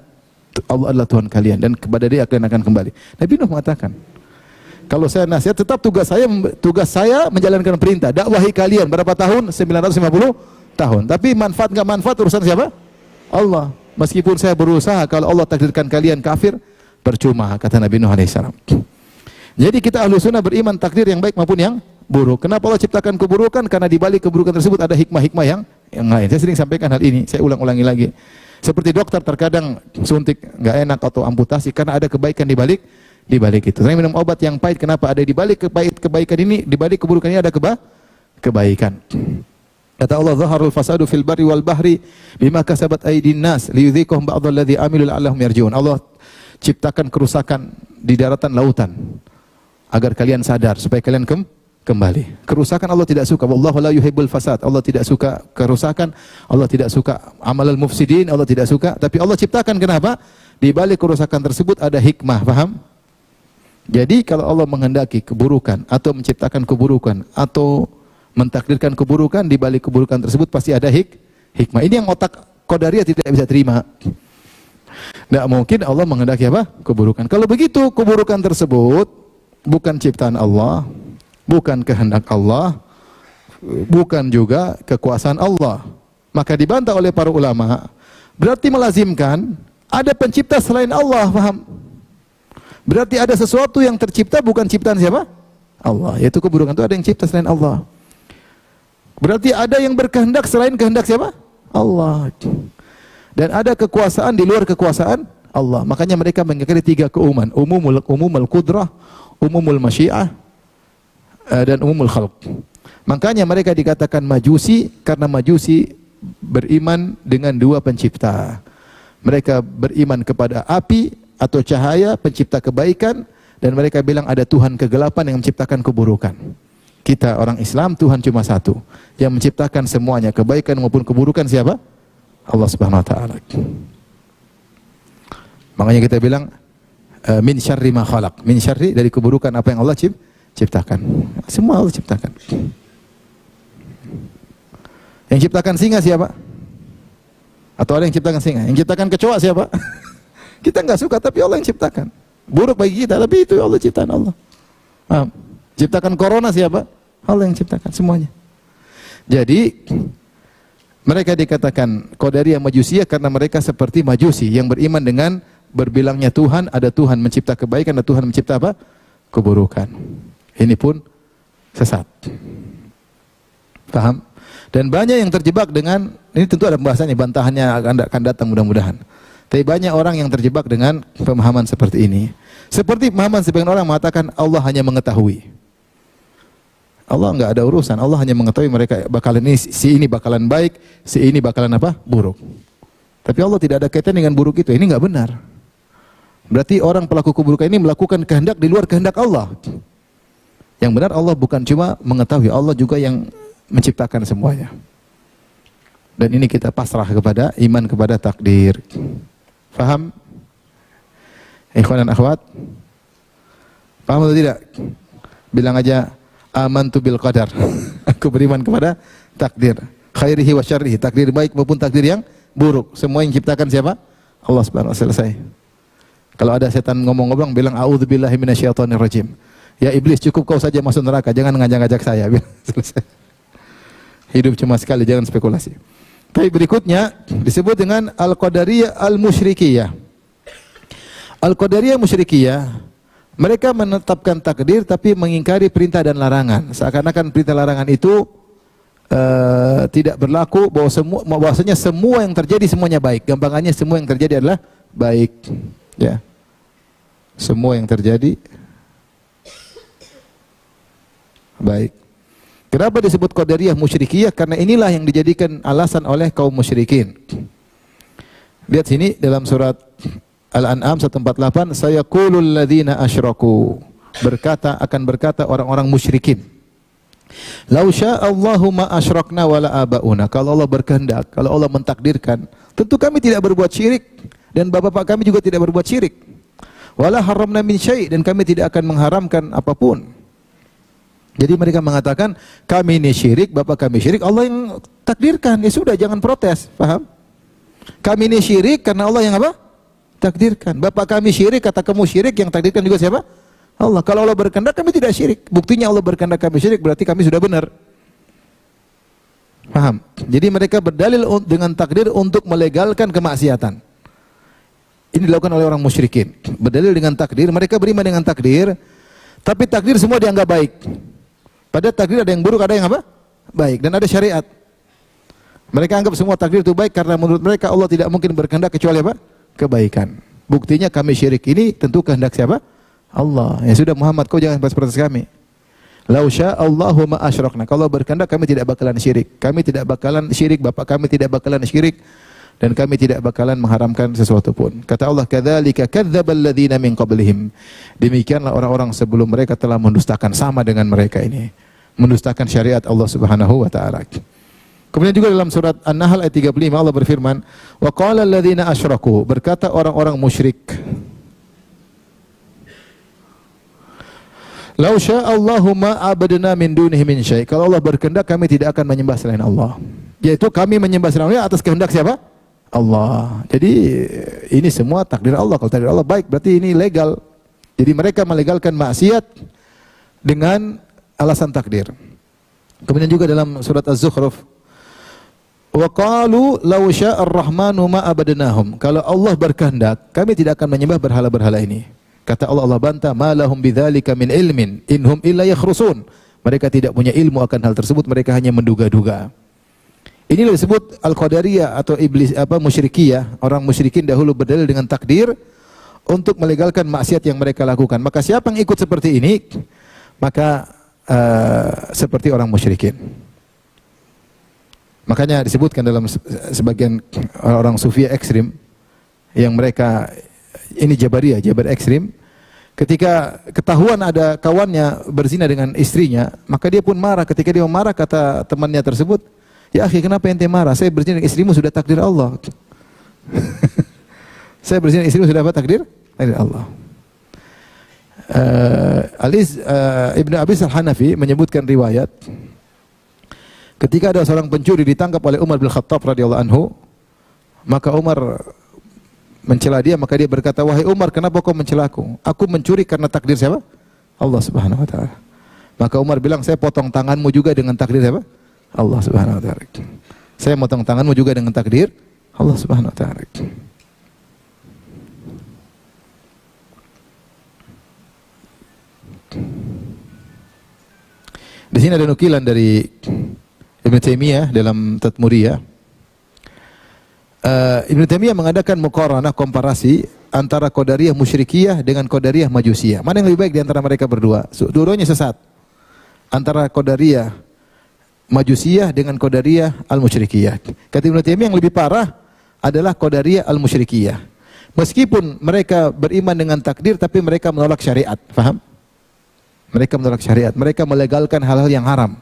Allah adalah Tuhan kalian dan kepada Dia kalian akan kembali. Nabi Nuh mengatakan, kalau saya nasihat tetap tugas saya menjalankan perintah, dakwahi kalian berapa tahun? 950 tahun. Tapi manfaat enggak manfaat urusan siapa? Allah. Meskipun saya berusaha, kalau Allah takdirkan kalian kafir, percuma, kata Nabi Nuh alaihissalam. Jadi kita Ahlussunnah beriman takdir yang baik maupun yang buruk. Kenapa Allah ciptakan keburukan? Karena di balik keburukan tersebut ada hikmah-hikmah yang lain. Saya sering sampaikan hal ini, saya ulang-ulangi lagi. Seperti dokter terkadang suntik enggak enak atau amputasi karena ada kebaikan di balik itu. Saya minum obat yang pahit, kenapa ada di balik kebaikan ini, di balik keburukan ini ada kebaikan. Kata Allah, "Zaharul fasadu fil barri wal bahri bima kasabat aydin nas liyudhiqahum ba'dalladzi amilu la'allahum yarji'un." Allah ciptakan kerusakan di daratan lautan agar kalian sadar supaya kalian kembali. Kerusakan Allah tidak suka. Wallahu la yuhibbul fasad. Allah tidak suka kerusakan. Allah tidak suka amalul mufsidin. Allah tidak suka. Tapi Allah ciptakan kenapa? Di balik kerusakan tersebut ada hikmah. Paham? Jadi kalau Allah menghendaki keburukan atau menciptakan keburukan atau mentakdirkan keburukan, di balik keburukan tersebut pasti ada hikmah. Ini yang otak Qadariyah tidak bisa terima. Tidak mungkin Allah menghendaki apa? Keburukan. Kalau begitu keburukan tersebut bukan ciptaan Allah, bukan kehendak Allah, bukan juga kekuasaan Allah. Maka dibantah oleh para ulama, berarti melazimkan ada pencipta selain Allah, paham? Berarti ada sesuatu yang tercipta bukan ciptaan siapa? Allah. Yaitu keburukan itu ada yang cipta selain Allah. Berarti ada yang berkehendak selain kehendak siapa? Allah. Dan ada kekuasaan di luar kekuasaan Allah. Makanya mereka mengingkari 3 keumuman. Umumul qudrah, umumul masyiah, dan umumul khalq. Makanya mereka dikatakan majusi karena majusi beriman dengan 2 pencipta. Mereka beriman kepada api atau cahaya pencipta kebaikan, dan mereka bilang ada Tuhan kegelapan yang menciptakan keburukan. Kita orang Islam, Tuhan cuma satu yang menciptakan semuanya, kebaikan maupun keburukan siapa? Allah Subhanahu wa taala. Makanya kita bilang min syarri ma khalaq, min syarri dari keburukan apa yang Allah ciptakan. Semua Allah ciptakan. Yang ciptakan singa siapa? Atau ada yang ciptakan singa? Yang ciptakan kecoa siapa? Kita nggak suka, tapi Allah yang ciptakan. Buruk bagi kita, tapi itu Allah ciptaan Allah. Ciptakan corona siapa? Allah yang ciptakan semuanya. Jadi mereka dikatakan Qadariyah Majusiyah karena mereka seperti Majusi yang beriman dengan berbilangnya Tuhan, ada Tuhan mencipta kebaikan, ada Tuhan mencipta apa? Keburukan. Ini pun sesat. Paham? Dan banyak yang terjebak dengan, ini tentu ada pembahasannya, bantahannya akan datang mudah-mudahan. Tapi banyak orang yang terjebak dengan pemahaman seperti ini. Seperti pemahaman sebagian orang mengatakan Allah hanya mengetahui. Allah enggak ada urusan, Allah hanya mengetahui mereka bakalan ini, si ini bakalan baik, si ini bakalan apa? Buruk. Tapi Allah tidak ada kaitan dengan buruk itu. Ini enggak benar. Berarti orang pelaku keburukan ini melakukan kehendak di luar kehendak Allah. Yang benar Allah bukan cuma mengetahui, Allah juga yang menciptakan semuanya. Dan ini kita pasrah kepada iman kepada takdir. Faham? Ikhwan dan akhwat? Paham atau tidak? Bilang aja amantu bil qadar. Aku beriman kepada takdir. Khairihi wa syarrihi, takdir baik maupun takdir yang buruk. Semua yang ciptakan siapa? Allah Subhanahu wa taala. Selesai. Kalau ada setan ngomong-ngomong bilang a'udzubillahi minasyaitonir rajim. Ya iblis, cukup kau saja masuk neraka, jangan ngajak-ngajak saya. Selesai. Hidup cuma sekali, jangan spekulasi. Tapi berikutnya disebut dengan Al-Qadariyah Al-Musyrikiyah. Al-Qadariyah Musyrikiyah, mereka menetapkan takdir tapi mengingkari perintah dan larangan. Seakan-akan perintah larangan itu tidak berlaku, bahwasanya semua yang terjadi semuanya baik. Gampangannya semua yang terjadi adalah baik. Ya. Semua yang terjadi baik. Kenapa disebut Qadariyah Musyrikiyah? Karena inilah yang dijadikan alasan oleh kaum musyrikin. Lihat sini dalam surat Al-An'am 148, sayaqulul ladzina asyraku, akan berkata orang-orang musyrikin. Lau sya'allahu ma asyrakna wala abauna. Kalau Allah berkehendak, kalau Allah mentakdirkan, tentu kami tidak berbuat syirik dan bapak-bapak kami juga tidak berbuat syirik. Wala haramna min syai', dan kami tidak akan mengharamkan apapun. Jadi mereka mengatakan kami ini syirik, bapak kami syirik, Allah yang takdirkan. Ya sudah, jangan protes, paham? Kami ini syirik karena Allah yang apa? Takdirkan. Bapak kami syirik, kata kamu syirik, yang takdirkan juga siapa? Allah. Kalau Allah berkehendak kami tidak syirik. Buktinya Allah berkehendak kami syirik, berarti kami sudah benar. Paham? Jadi mereka berdalil dengan takdir untuk melegalkan kemaksiatan. Ini dilakukan oleh orang musyrikin. Berdalil dengan takdir, mereka beriman dengan takdir, tapi takdir semua dianggap baik. Padahal takdir ada yang buruk, ada yang apa? Baik. Dan ada syariat. Mereka anggap semua takdir itu baik karena menurut mereka Allah tidak mungkin berkehendak kecuali apa? Kebaikan. Buktinya kami syirik ini tentu kehendak siapa? Allah. Ya sudah Muhammad, kau jangan protes kami. Lau sya'allahu ma asyrakna. Kalau berkehendak kami tidak bakalan syirik. Kami tidak bakalan syirik, bapak kami tidak bakalan syirik, dan kami tidak bakalan mengharamkan sesuatu pun. Kata Allah, kadzalika kadzdzabal ladzina min qablihim. Demikianlah orang-orang sebelum mereka telah mendustakan, sama dengan mereka ini. Mendustakan syariat Allah Subhanahu wa taala. Kemudian juga dalam surat An-Nahl ayat 35 Allah berfirman, wa qala alladzina asyraku, berkata orang-orang musyrik, lau sya'allahu ma abadna min dunihi min syai'. Kalau Allah berkehendak kami tidak akan menyembah selain Allah. Yaitu kami menyembah selain Allah atas kehendak siapa? Allah. Jadi ini semua takdir Allah. Kalau takdir Allah baik, berarti ini legal. Jadi mereka melegalkan maksiat dengan alasan takdir. Kemudian juga dalam surat Az-Zukhruf, wa qalu law syaa'a ar-rahmanu ma abadnahum. Kalau Allah berkehendak, kami tidak akan menyembah berhala-berhala ini. Kata Allah, Allah bantah, ma lahum bidzalika min ilmin inhum illa yakhrusun. Mereka tidak punya ilmu akan hal tersebut, mereka hanya menduga-duga. Ini disebut Al-Qadariyah atau iblis musyrikiyah. Orang musyrikin dahulu berdalil dengan takdir untuk melegalkan maksiat yang mereka lakukan. Maka siapa yang ikut seperti ini, maka seperti orang musyrikin. Makanya disebutkan dalam sebagian orang sufi ekstrim yang mereka ini Jabar ekstrim, ketika ketahuan ada kawannya berzina dengan istrinya, maka dia pun marah. Ketika dia marah, kata temannya tersebut, ya akhi, kenapa ente marah? Saya berzina dengan istrimu sudah takdir Allah. Saya berzina dengan istrimu sudah apa? Takdir Allah. Ibnu Abis Al-Hanafi menyebutkan riwayat ketika ada seorang pencuri ditangkap oleh Umar bin Khattab radhiyallahu anhu, Maka Umar mencela dia, maka dia berkata, "Wahai Umar, kenapa kau mencelaku? Aku mencuri karena takdir siapa? Allah Subhanahu wa taala." Maka Umar bilang, "Saya potong tanganmu juga dengan takdir siapa? Allah Subhanahu wa taala." Saya potong tanganmu juga dengan takdir Allah Subhanahu wa taala. Di sini ada nukilan dari Ibn Taimiyah dalam Tadmuriyah. Ibn Taimiyah mengadakan muqaranah, komparasi antara Qadariyah Musyrikiyah dengan Qadariyah Majusiyah. Mana yang lebih baik di antara mereka berdua? Dua-duanya sesat. Antara Qadariyah Majusiyah dengan Qadariyah Al-Musyrikiyah. Kata Ibn Taimiyah yang lebih parah adalah Qadariyah Al-Musyrikiyah. Meskipun mereka beriman dengan takdir, tapi mereka menolak syariat. Faham? Mereka menolak syariat. Mereka melegalkan hal-hal yang haram.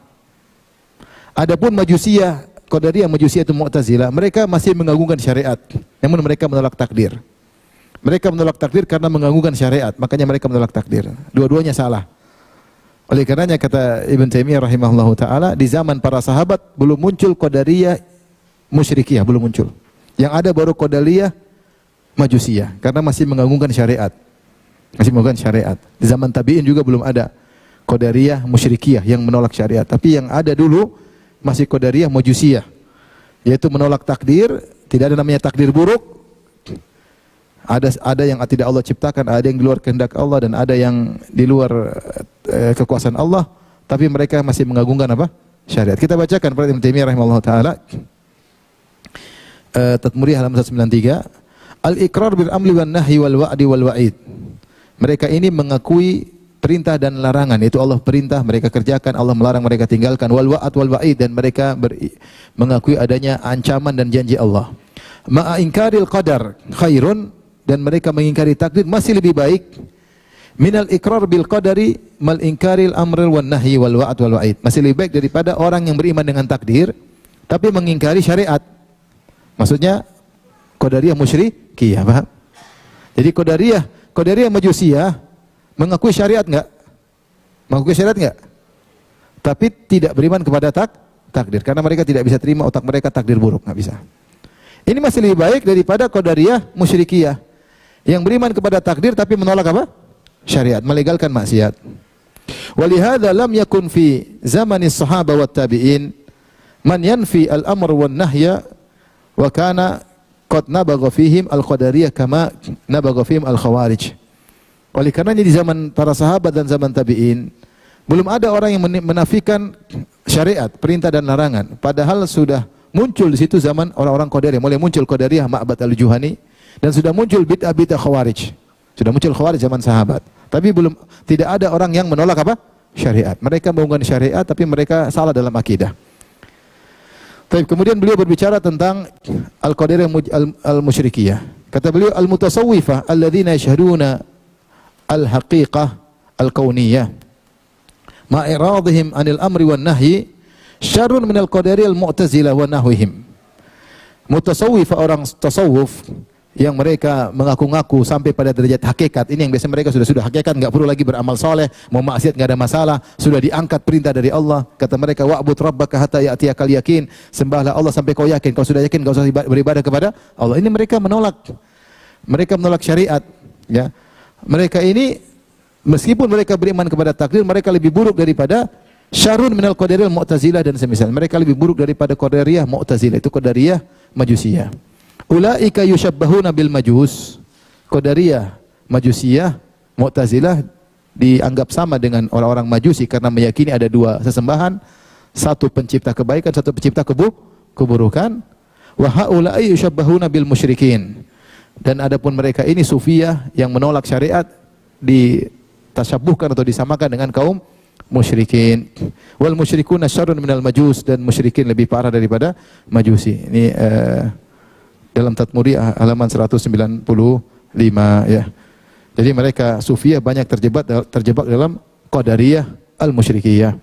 Adapun Majusiyah, Qadariyah Majusiyah itu Mu'tazilah, mereka masih mengagungkan syariat, namun mereka menolak takdir. Mereka menolak takdir karena mengagungkan syariat, makanya mereka menolak takdir. Dua-duanya salah. Oleh karenanya kata Ibn Taimiyah rahimahullahu taala, di zaman para sahabat belum muncul Qadariyah Musyrikiyah, belum muncul. Yang ada baru Qadariyah Majusiyah karena masih mengagungkan syariat. Masih mengagungkan syariat. Di zaman tabi'in juga belum ada Qadariyah Musyrikiyah yang menolak syariat, tapi yang ada dulu masih Qadariyah Majusiyah, yaitu menolak takdir. Tidak ada namanya takdir buruk. Ada yang tidak Allah ciptakan, ada yang di luar kehendak Allah, dan ada yang di luar kekuasaan Allah, tapi mereka masih mengagungkan apa? Syariat. Kita bacakan pada Ibnu Taimiyah rahimahullah taala, Tadmuriyah halaman 193, al-iqrar bil amri wan nahyi wal wa'di wal wa'id. Mereka ini mengakui perintah dan larangan, yaitu Allah perintah mereka kerjakan, Allah melarang mereka tinggalkan, wal wa'd wal wa'id, dan mereka mengakui adanya ancaman dan janji Allah. Ma'a ingkaril qadar khairun, dan mereka mengingkari takdir masih lebih baik minal iqrar bil qadari mal ingkaril amr wan nahyi wal wa'd wal wa'id. Masih lebih baik daripada orang yang beriman dengan takdir tapi mengingkari syariat. Maksudnya Qadariyah Musyrikiyah, paham? Jadi Qadariyah Majusiyah mengakui syariat enggak? Mengakui syariat enggak? Tapi tidak beriman kepada takdir karena mereka tidak bisa terima, otak mereka takdir buruk, enggak bisa. Ini masih lebih baik daripada Qadariyah Musyrikiyah yang beriman kepada takdir tapi menolak apa? Syariat, melegalkan maksiat. Walihada lam yakun fi zamani sahaba wat tabi'in man yanfi al-amr wan nahya wa kana qad nabagha fihim al-qadariyah kama nabagha fihim al-khawarij. Oleh karenanya di zaman para sahabat dan zaman tabi'in belum ada orang yang menafikan syariat, perintah dan larangan, padahal sudah muncul di situ zaman orang-orang Qadariyah, mulai muncul Qadariyah Ma'bad al-Juhani, dan sudah muncul bid'ah-bid'ah Khawarij. Sudah muncul Khawarij zaman sahabat. Tapi tidak ada orang yang menolak apa? Syariat. Mereka menggunakan syariat tapi mereka salah dalam akidah. Tapi kemudian beliau berbicara tentang al-Qadariyah al-Musyrikiyah. Kata beliau, al-mutasawwifah alladzina yashhaduna al-haqiqah al-kauniyah ma'iradihim anil amri wan nahyi syarrun minal Qadariyah al-Mu'tazilah wa nahwihim. Mutasawwifah, orang tasawuf yang mereka mengaku-ngaku sampai pada derajat hakikat, ini yang biasa mereka sudah hakikat, enggak perlu lagi beramal soleh, mau maksiat enggak ada masalah, sudah diangkat perintah dari Allah. Kata mereka, wa'bud rabbaka hatta ya'tiyakal yakin, sembahlah Allah sampai kau yakin. Kau sudah yakin, enggak usah beribadah kepada Allah. Ini mereka menolak syariat, ya. Mereka ini meskipun mereka beriman kepada takdir, mereka lebih buruk daripada syarrun minal Qadariyah Mu'tazilah dan semisal. Mereka lebih buruk daripada Qadariyah Mu'tazilah, itu Qadariyah Majusiyah. Ulaika yushabbahuna bil majus. Qadariyah Majusiyah Mu'tazilah dianggap sama dengan orang-orang Majusi karena meyakini ada dua sesembahan, satu pencipta kebaikan, satu pencipta keburukan. Wa haula'i yushabbahuna bil musyrikin. Dan adapun mereka ini Sufiyah yang menolak syariat ditasyabuhkan atau disamakan dengan kaum musyrikin. Wal musyrikuna syarrun minal majus, dan musyrikin lebih parah daripada Majusi. Ini dalam Tadmuriyah halaman 195, ya. Jadi mereka Sufiyah banyak terjebak dalam Qadariyah al-Musyrikiyah.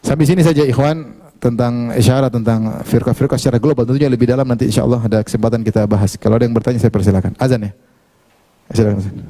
Sampai sini saja ikhwan tentang isyarat tentang firqah-firqah secara global. Tentunya lebih dalam nanti insyaallah ada kesempatan kita bahas. Kalau ada yang bertanya saya persilakan. Azan ya. Silakan.